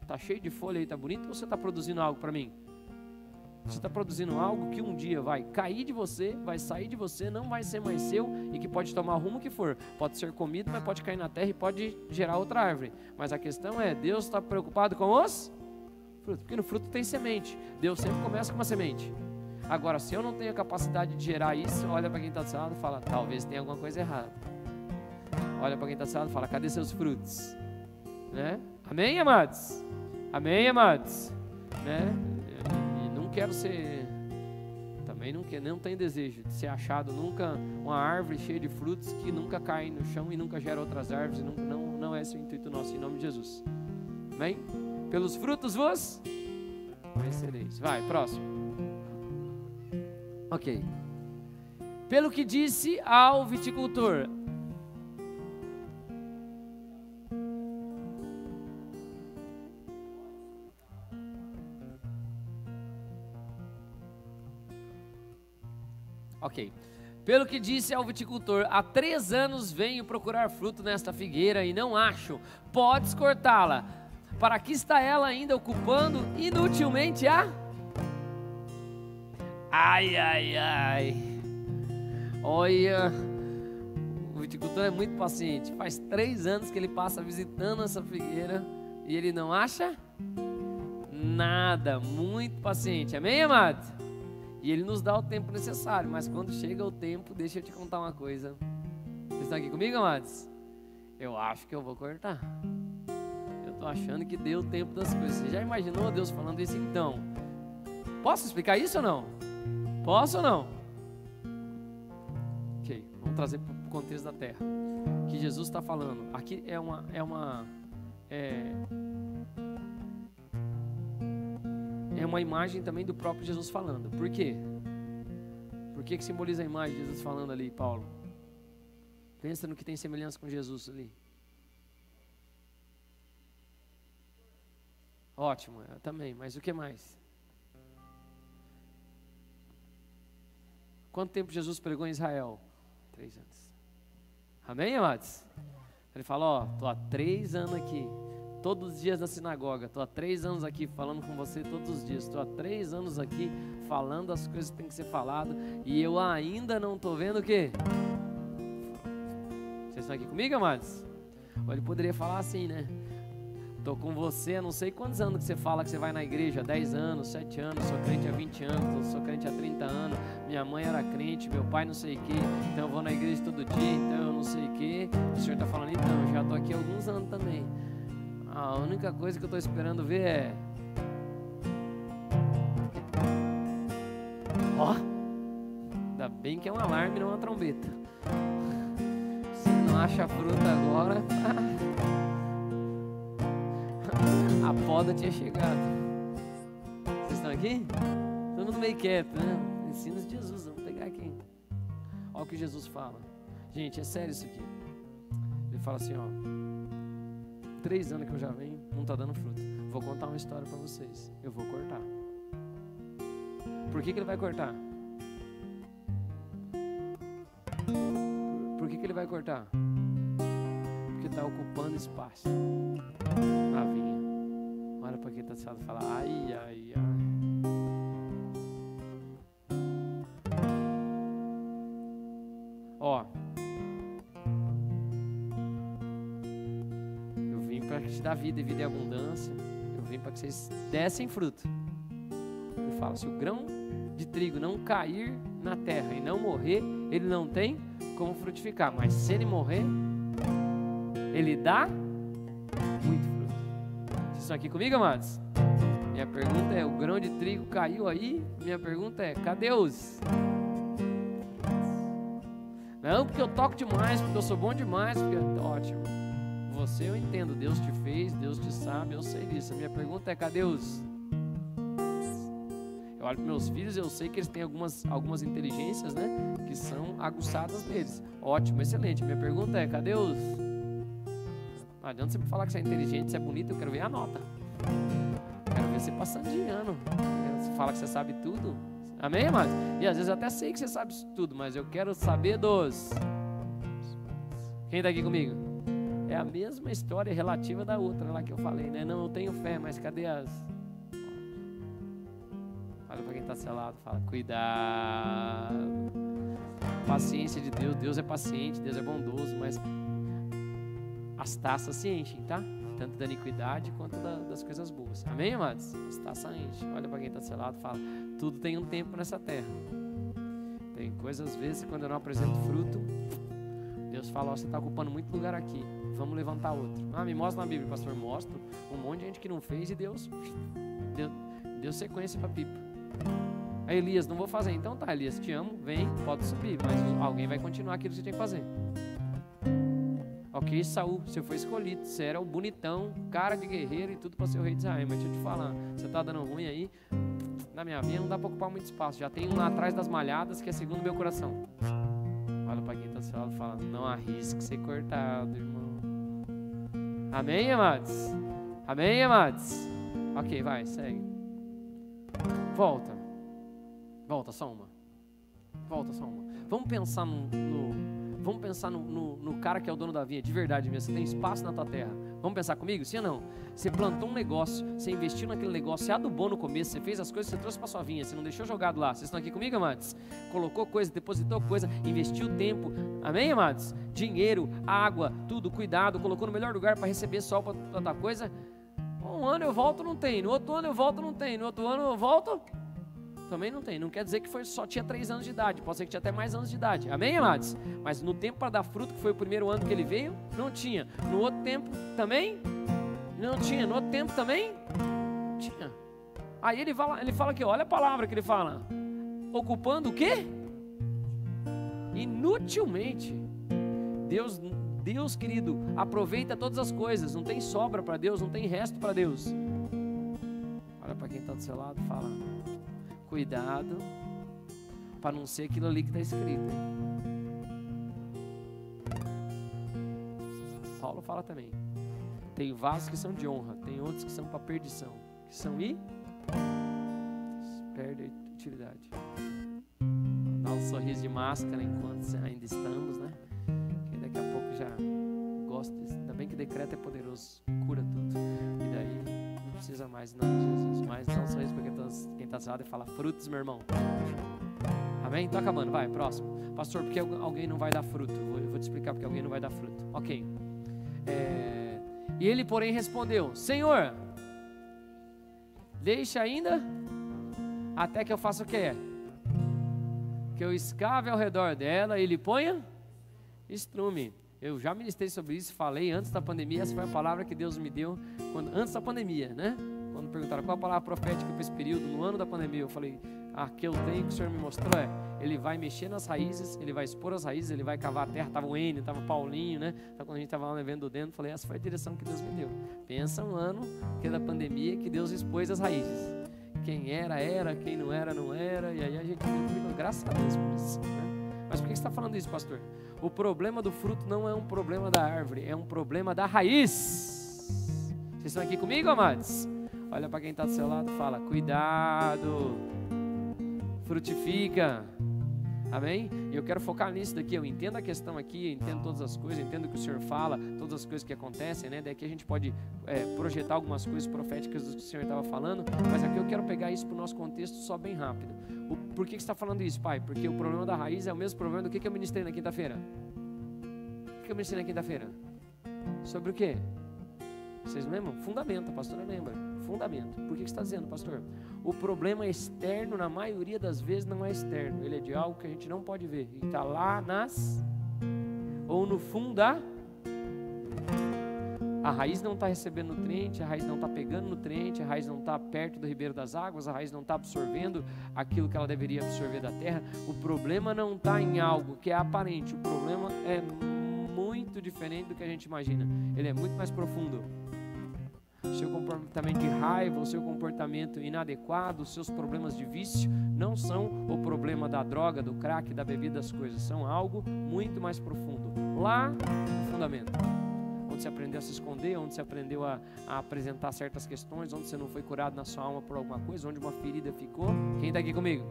Speaker 1: Está cheio de folha aí, está bonito? Ou você está produzindo algo para mim? Você está produzindo algo que um dia vai cair de você, vai sair de você, não vai ser mais seu e que pode tomar o rumo que for. Pode ser comido, mas pode cair na terra e pode gerar outra árvore. Mas a questão é, Deus está preocupado com os frutos, porque no fruto tem semente. Deus sempre começa com uma semente. Agora, se eu não tenho a capacidade de gerar isso, olha para quem está do seu lado e fala, talvez tenha alguma coisa errada. Olha para quem está do seu lado e fala, cadê seus frutos? Né? Amém, amados? Amém, amados? Né? E não quero ser, também não tenho desejo de ser achado nunca uma árvore cheia de frutos que nunca cai no chão e nunca gera outras árvores. Não é esse o intuito nosso, em nome de Jesus. Amém? Pelos frutos vos conhecereis. Vai, próximo. Ok. Pelo que disse ao viticultor. Ok. Pelo que disse ao viticultor, há 3 anos venho procurar fruto nesta figueira e não acho. Podes cortá-la. Para que está ela ainda ocupando inutilmente a... Ai, ai, ai. Olha, o viticultor é muito paciente. Faz 3 anos que ele passa visitando essa figueira e ele não acha nada. Muito paciente. Amém, amado? E ele nos dá o tempo necessário, mas quando chega o tempo, deixa eu te contar uma coisa. Vocês estão aqui comigo, amados? Eu acho que eu vou cortar. Eu estou achando que deu o tempo das coisas. Você já imaginou Deus falando isso então? Posso explicar isso ou não? Posso ou não? Ok, vamos trazer para o contexto da terra. Que Jesus está falando. Aqui é uma imagem também do próprio Jesus falando. Por quê? Por que simboliza a imagem de Jesus falando ali, Paulo? Pensa no que tem semelhança com Jesus ali. Ótimo, eu também, mas o que mais? Quanto tempo Jesus pregou em Israel? 3 anos. Amém, amados? Ele fala, ó, tô há 3 anos aqui. Todos os dias na sinagoga, estou há 3 anos aqui falando com você todos os dias, estou há 3 anos aqui falando as coisas que tem que ser falado e eu ainda não estou vendo o quê? Vocês estão aqui comigo, amados? Ou ele poderia falar assim, né? Estou com você há não sei quantos anos que você fala que você vai na igreja, 10 anos, 7 anos, sou crente há 20 anos, sou crente há 30 anos, minha mãe era crente, meu pai não sei o que, então eu vou na igreja todo dia, então eu não sei o que, o senhor está falando, então, eu já estou aqui há alguns anos também. A única coisa que eu estou esperando ver é... Ó! Ainda bem que é um alarme e não uma trombeta. Se não acha a fruta agora... A poda tinha chegado. Vocês estão aqui? Todo mundo meio quieto, né? Ensinos de Jesus, vamos pegar aqui. Olha o que Jesus fala. Gente, é sério isso aqui. Ele fala assim, ó... 3 anos que eu já venho, não está dando fruto. Vou contar uma história para vocês. Eu vou cortar. Por que ele vai cortar? Por que ele vai cortar? Porque está ocupando espaço na vinha. Olha para quem está do lado e fala, ai, ai, ai. Ó. Para te dar vida e vida em abundância. Eu vim para que vocês dessem fruto. Ele fala, se o grão de trigo não cair na terra e não morrer, ele não tem como frutificar. Mas se ele morrer, ele dá muito fruto. Vocês estão aqui comigo, amados? Minha pergunta é, o grão de trigo caiu aí? Minha pergunta é, cadê os? Não, porque eu toco demais, porque eu sou bom demais, porque ótimo. Você eu entendo, Deus te fez, Deus te sabe, eu sei disso. A minha pergunta é, cadê os? Eu olho para meus filhos, eu sei que eles têm algumas inteligências, né? Que são aguçadas neles. Ótimo, excelente. Minha pergunta é, cadê os? Não adianta você me falar que você é inteligente, você é bonito, eu quero ver a nota. Quero ver você passando de ano. Você fala que você sabe tudo. Amém, amados? E às vezes eu até sei que você sabe tudo, mas eu quero saber dos... Quem está aqui comigo? É a mesma história relativa da outra lá que eu falei, né? Não, eu tenho fé, mas cadê as... Olha para quem está está ao seu lado, fala, cuidado. Paciência de Deus, Deus é paciente, Deus é bondoso, mas as taças se enchem, tá? Tanto da iniquidade quanto das coisas boas. Amém, amados? As taças enchem. Olha para quem está ao seu lado e fala, tudo tem um tempo nessa terra. Tem coisas, às vezes, quando eu não apresento fruto, Deus fala, ó, você está ocupando muito lugar aqui, vamos levantar outro. Ah, me mostra na Bíblia, pastor, mostro. Um monte de gente que não fez e Deus deu sequência para pipa. Aí Elias, não vou fazer. Então tá, Elias, te amo, vem, pode subir, mas alguém vai continuar aquilo que você tem que fazer. Ok, Saul, você foi escolhido, você era o bonitão, cara de guerreiro e tudo para ser o rei de Israel, mas deixa eu te falar, você tá dando ruim aí, na minha vida não dá para ocupar muito espaço, já tem um lá atrás das malhadas que é segundo meu coração. Olha para quem está ao seu lado e fala, não arrisque ser cortado, irmão. Amém, amados? Amém, amados? Ok, vai, segue. Volta, só uma. Volta, só uma. Vamos pensar no cara que é o dono da vinha, de verdade mesmo. Você tem espaço na tua terra. Vamos pensar comigo? Sim ou não? Você plantou um negócio, você investiu naquele negócio, você adubou no começo, você fez as coisas, você trouxe para sua vinha, você não deixou jogado lá. Vocês estão aqui comigo, amados? Colocou coisa, depositou coisa, investiu tempo. Amém, amados? Dinheiro, água, tudo, cuidado, colocou no melhor lugar para receber sol para outra coisa. Um ano eu volto, não tem. No outro ano eu volto, não tem. No outro ano eu volto, também não tem. Não quer dizer que só tinha 3 anos de idade. Pode ser que tinha até mais anos de idade. Amém, amados? Mas no tempo para dar fruto, que foi o primeiro ano que ele veio, não tinha. No outro tempo também não tinha. No outro tempo também tinha. Aí ele fala aqui, olha a palavra que ele fala. Ocupando o quê? Inutilmente. Deus, querido, aproveita todas as coisas. Não tem sobra para Deus, não tem resto para Deus. Olha para quem está do seu lado e fala, cuidado para não ser aquilo ali que está escrito. Paulo fala também, tem vasos que são de honra, tem outros que são para perdição, que são perde a utilidade. Dá um sorriso de máscara enquanto ainda estamos, né? Que daqui a pouco já gosto disso. Ainda bem que decreto é poderoso, cura tudo. E daí não precisa mais, não, Jesus. Mas dá um sorriso para quem está assado e fala, frutos, meu irmão. Amém? Tô acabando, vai, próximo. Pastor, por que alguém não vai dar fruto? Vou te explicar porque alguém não vai dar fruto. Ok. E ele, porém, respondeu, Senhor, deixa ainda até que eu faça o quê? Que eu escave ao redor dela e lhe ponha estrume. Eu já ministrei sobre isso, falei antes da pandemia, essa foi a palavra que Deus me deu antes da pandemia, né? Quando perguntaram qual a palavra profética para esse período, no ano da pandemia, eu falei, que eu tenho, que o Senhor me mostrou ele vai mexer nas raízes, ele vai expor as raízes, ele vai cavar a terra. Estava o Enio, estava o Paulinho, né? Então, quando a gente estava lá no evento do dentro, falei, essa foi a direção que Deus me deu. Pensa um ano que é da pandemia, que Deus expôs as raízes. Quem era, quem não era, e aí a gente viu, graças a Deus por isso, né? Mas por que você está falando isso, pastor? O problema do fruto não é um problema da árvore, é um problema da raiz. Vocês estão aqui comigo, amados? Olha para quem está do seu lado e fala, cuidado, frutifica. Amém? E eu quero focar nisso daqui, eu entendo a questão aqui, eu entendo todas as coisas, eu entendo o que o Senhor fala, todas as coisas que acontecem, né? Daqui a gente pode projetar algumas coisas proféticas do que o Senhor estava falando, mas aqui eu quero pegar isso para o nosso contexto só bem rápido. Por que você está falando isso, pai? Porque o problema da raiz é o mesmo problema do que eu ministrei na quinta-feira. O que eu ministrei na quinta-feira? Sobre o quê? Vocês lembram? Fundamento, a pastora lembra. Fundamento. Por que você está dizendo, pastor? O problema externo, na maioria das vezes, não é externo. Ele é de algo que a gente não pode ver. E está lá ou no fundo a raiz não está recebendo nutriente, a raiz não está pegando nutriente, a raiz não está perto do ribeiro das águas, a raiz não está absorvendo aquilo que ela deveria absorver da terra. O problema não está em algo que é aparente. O problema é muito diferente do que a gente imagina. Ele é muito mais profundo. O seu comportamento de raiva, o seu comportamento inadequado, os seus problemas de vício não são o problema da droga, do crack, da bebida, das coisas. São algo muito mais profundo. Lá no fundamento. Onde você aprendeu a se esconder, onde você aprendeu a apresentar certas questões, onde você não foi curado na sua alma por alguma coisa, onde uma ferida ficou. Quem está aqui comigo?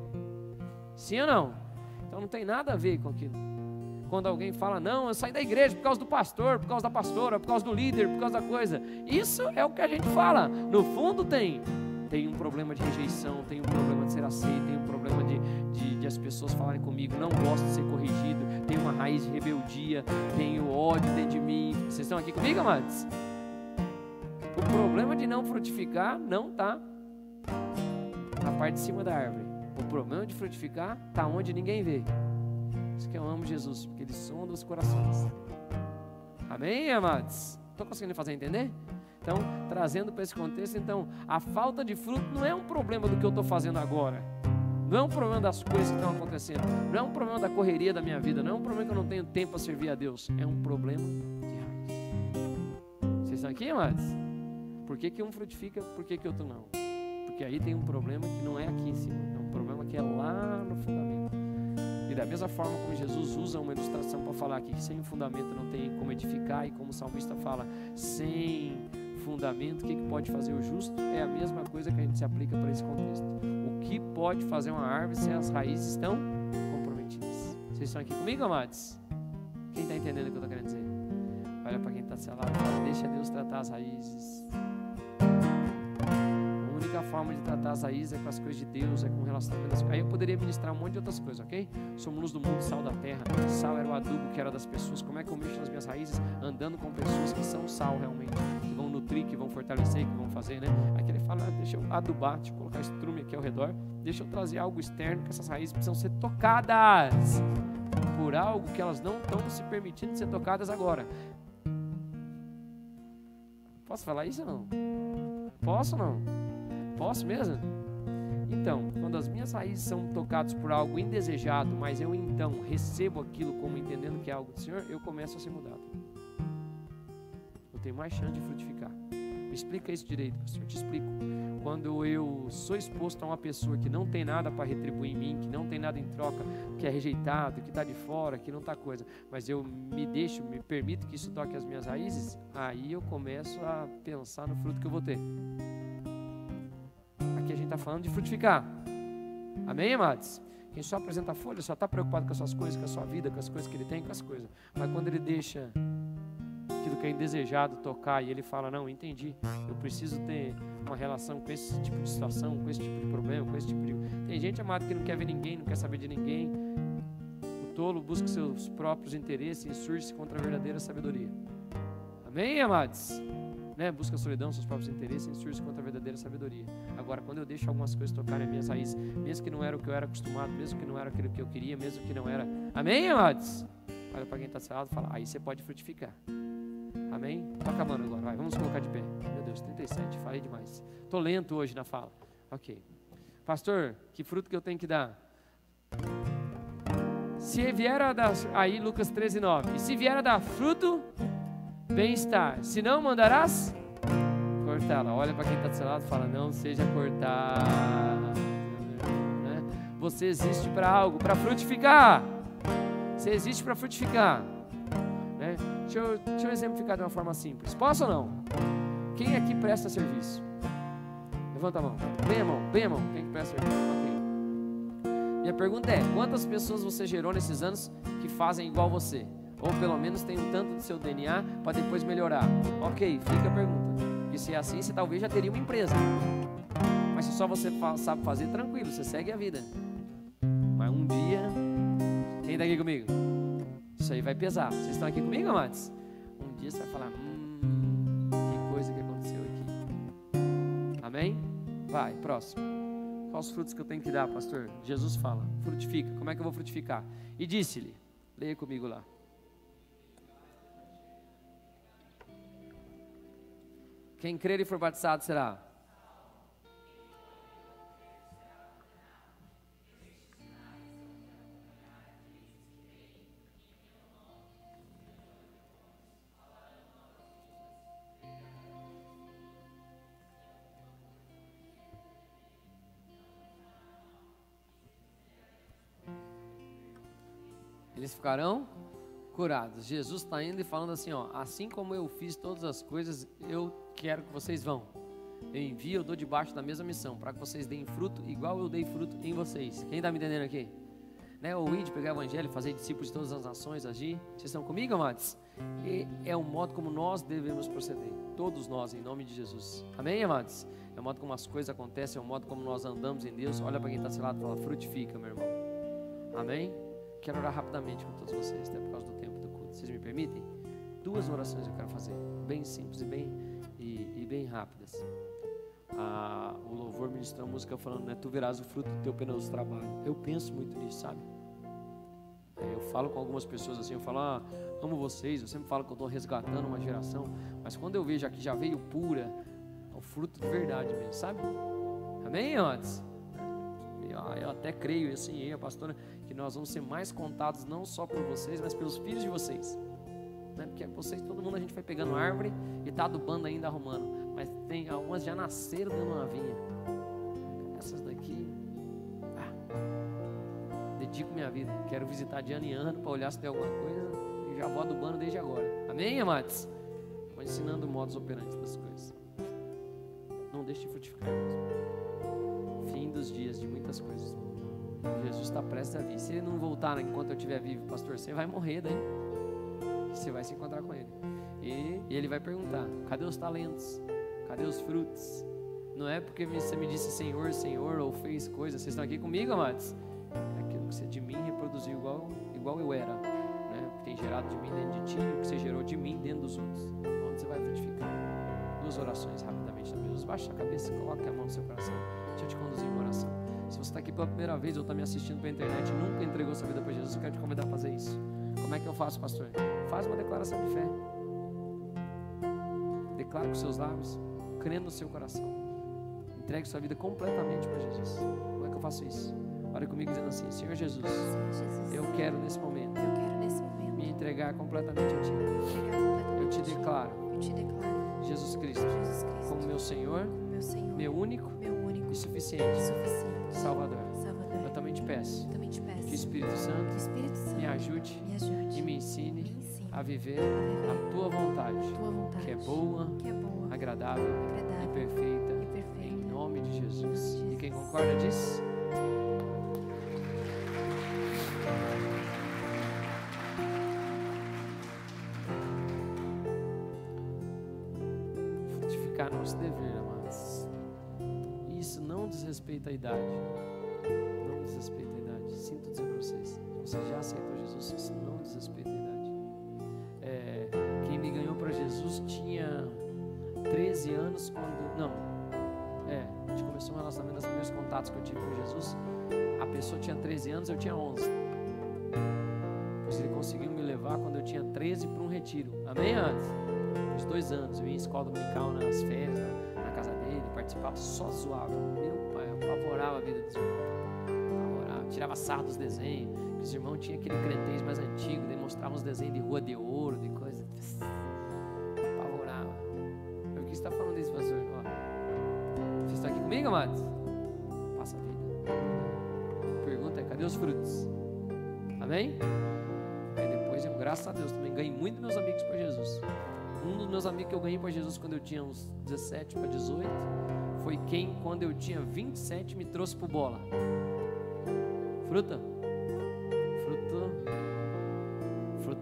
Speaker 1: Sim ou não? Então não tem nada a ver com aquilo. Quando alguém fala, não, eu saí da igreja por causa do pastor, por causa da pastora, por causa do líder, por causa da coisa. Isso é o que a gente fala. No fundo tem tem um problema de rejeição, tem um problema de ser aceito, tem um problema de as pessoas falarem comigo, não gosto de ser corrigido, tem uma raiz de rebeldia, tenho ódio dentro de mim. Vocês estão aqui comigo, amados? O problema de não frutificar não está na parte de cima da árvore. O problema de frutificar está onde ninguém vê. Por isso que eu amo Jesus, porque Ele sonda os corações. Amém, amados? Estou conseguindo fazer entender? Então, trazendo para esse contexto, então, a falta de fruto não é um problema do que eu estou fazendo agora. Não é um problema das coisas que estão acontecendo. Não é um problema da correria da minha vida. Não é um problema que eu não tenho tempo para servir a Deus. É um problema de raiz. Vocês estão aqui, amados? Por que um frutifica, por que outro não? Porque aí tem um problema que não é aqui em cima. É um problema que é lá no fundamento. E da mesma forma como Jesus usa uma ilustração para falar aqui que sem fundamento não tem como edificar, e como o salmista fala, sem fundamento, o que pode fazer o justo? É a mesma coisa que a gente se aplica para esse contexto. O que pode fazer uma árvore se as raízes estão comprometidas? Vocês estão aqui comigo, amados? Quem está entendendo o que eu estou querendo dizer? Olha para quem está do seu lado e fala, deixa Deus tratar as raízes. A única forma de tratar as raízes é com as coisas de Deus, é com relacionamento. Aí eu poderia ministrar um monte de outras coisas, ok? Somos luz do mundo, sal da terra. Sal era o adubo que era das pessoas. Como é que eu mexo nas minhas raízes? Andando com pessoas que são sal realmente, que vão nutrir, que vão fortalecer, que vão fazer, né? Aqui ele fala, deixa eu adubar, deixa eu colocar estrume aqui ao redor, deixa eu trazer algo externo, que essas raízes precisam ser tocadas por algo que elas não estão se permitindo ser tocadas agora. Posso falar isso ou não? Posso ou não? Posso mesmo? Então, quando as minhas raízes são tocadas por algo indesejado, mas eu então recebo aquilo como entendendo que é algo do Senhor, eu começo a ser mudado. Eu tenho mais chance de frutificar. Me explica isso direito, pastor, eu te explico. Quando eu sou exposto a uma pessoa que não tem nada para retribuir em mim, que não tem nada em troca, que é rejeitado, que está de fora, que não está coisa, mas eu me permito que isso toque as minhas raízes, aí eu começo a pensar no fruto que eu vou ter. Aqui a gente está falando de frutificar. Amém, amados? Quem só apresenta folha só está preocupado com as suas coisas, com a sua vida, com as coisas que ele tem, com as coisas. Mas quando ele deixa aquilo que é indesejado tocar e ele fala, não, entendi, eu preciso ter uma relação com esse tipo de situação, com esse tipo de problema, com esse tipo de... Tem gente, amado, que não quer ver ninguém, não quer saber de ninguém. O tolo busca seus próprios interesses e insurge-se contra a verdadeira sabedoria. Amém, amados? Né? Busca a solidão, seus próprios interesses e insurge-se contra a verdadeira sabedoria. Agora, quando eu deixo algumas coisas tocarem as minhas raízes, mesmo que não era o que eu era acostumado, mesmo que não era aquilo que eu queria, mesmo que não era... Amém, amados? Olha para quem está do seu lado e fala, aí você pode frutificar. Amém? Estou acabando agora, vai, vamos colocar de pé. Meu Deus, 37, falei demais. Estou lento hoje na fala. Ok. Pastor, que fruto que eu tenho que dar? Se vier a dar, aí Lucas 13:9. E se vier a dar fruto, bem-estar. Se não, mandarás cortá-la. Olha para quem está do seu lado e fala, não seja cortado. Né? Você existe para algo, para frutificar. Você existe para frutificar. Né? Deixa eu exemplificar de uma forma simples. Posso ou não? Quem aqui presta serviço? Levanta a mão. Bem a mão, bem a mão. Quem que presta serviço? Ok. Minha pergunta é, quantas pessoas você gerou nesses anos que fazem igual você? Ou pelo menos tem um tanto do seu DNA para depois melhorar? Ok, fica a pergunta. Porque se é assim, você talvez já teria uma empresa. Mas se só você sabe fazer, tranquilo, você segue a vida. Mas um dia, quem está aqui comigo? Isso aí vai pesar. Vocês estão aqui comigo, amados? Um dia você vai falar, que coisa que aconteceu aqui. Amém? Vai, próximo. Quais os frutos que eu tenho que dar, pastor? Jesus fala, frutifica. Como é que eu vou frutificar? E disse-lhe, leia comigo lá. Quem crer e for batizado será? Eles ficarão curados. Jesus está indo e falando assim, ó, assim como eu fiz todas as coisas, eu quero que vocês vão. Eu envio, eu dou debaixo da mesma missão, para que vocês deem fruto, igual eu dei fruto em vocês. Quem está me entendendo aqui? né? O id, pregar o evangelho, fazer discípulos de todas as nações, agir. Vocês estão comigo, amados? E é o modo como nós devemos proceder. Todos nós, em nome de Jesus. Amém, amados? É o modo como as coisas acontecem, é o modo como nós andamos em Deus. Olha para quem está ao seu lado e fala, frutifica, meu irmão. Amém? Quero orar rapidamente com todos vocês, até por causa do tempo do culto. Vocês me permitem? 2 orações eu quero fazer, bem simples e bem rápidas. O louvor ministrou a música falando, né? Tu verás o fruto do teu penoso trabalho. Eu penso muito nisso, sabe? Eu falo com algumas pessoas assim, eu falo, amo vocês. Eu sempre falo que eu estou resgatando uma geração, mas quando eu vejo aqui já veio pura, é o fruto de verdade mesmo, sabe? Amém, antes? Eu até creio, assim, eu, a pastora, que nós vamos ser mais contados não só por vocês, mas pelos filhos de vocês, né? Porque vocês, todo mundo, a gente foi pegando árvore e tá adubando ainda, arrumando, mas tem algumas já nasceram dando uma vinha. Essas daqui, dedico minha vida, quero visitar de ano em ano para olhar se tem alguma coisa e já vou adubando desde agora. Amém, amados? Vou ensinando modos operantes das coisas. Não deixe de frutificar, irmãos. Fim dos dias de muitas coisas. Jesus está prestes a vir. Se ele não voltar enquanto eu estiver vivo, pastor, você vai morrer daí. Você vai se encontrar com ele. E ele vai perguntar, cadê os talentos? Cadê os frutos? Não é porque você me disse Senhor, Senhor, ou fez coisas. Vocês estão aqui comigo, amados? É aquilo que você de mim reproduziu igual eu era, né? Que tem gerado de mim dentro de ti, o que você gerou de mim dentro dos outros. Onde você vai frutificar? 2 orações rapidamente também. Baixa a cabeça, coloque a mão no seu coração. Deixa eu te conduzir em uma oração. Se você está aqui pela primeira vez ou está me assistindo pela internet e nunca entregou sua vida para Jesus, eu quero te convidar a fazer isso. Como é que eu faço, pastor? Faz uma declaração de fé. Declare com seus lábios, crendo no seu coração. Entregue sua vida completamente para Jesus. Como é que eu faço isso? Ore comigo dizendo assim, Senhor Jesus, eu quero nesse momento me entregar completamente a Ti. Eu te declaro Jesus Cristo como meu Senhor, meu único e suficiente Salvador. Eu também te peço que o Espírito Santo me ajude e me ensine a viver a Tua vontade, que é boa, agradável e perfeita, em nome de Jesus. E quem concorda diz? Frutificar nosso dever, amados. Isso não diz respeito à idade. Não diz respeito à idade. Sinto dizer para vocês. Você já aceitou Jesus, isso não diz respeito à idade. Quem me ganhou para Jesus tinha 13 anos quando... Não. A gente começou um relacionamento, nos primeiros contatos que eu tive com Jesus. A pessoa tinha 13 anos, eu tinha 11. Pois ele conseguiu me levar quando eu tinha 13 para um retiro. Amém, antes? Uns 2 anos. Eu ia em escola dominical, nas férias, na casa dele, participava, só zoava. Meu pai, apavorava a vida dos irmãos. Apavorava. Tirava sarro dos desenhos. Os irmãos tinham aquele crentez mais antigo, demonstravam os desenhos de rua de ouro, de coisa. Apavorava. Por que você está falando disso, pastor? Vocês estão aqui comigo, amados? Passa a vida. A pergunta é, cadê os frutos? Amém? Aí depois, graças a Deus, também ganhei muitos meus amigos para Jesus. Um dos meus amigos que eu ganhei para Jesus quando eu tinha uns 17 para 18 foi quem, quando eu tinha 27, me trouxe pro bola. Fruto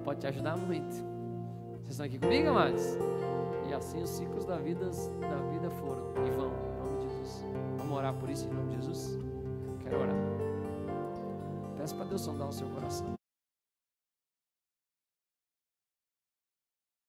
Speaker 1: pode te ajudar muito. Vocês estão aqui comigo, amados? E assim os ciclos da vida foram e vão, em nome de Jesus. Vamos orar por isso em nome de Jesus? Quero orar. Peço para Deus sondar o seu coração.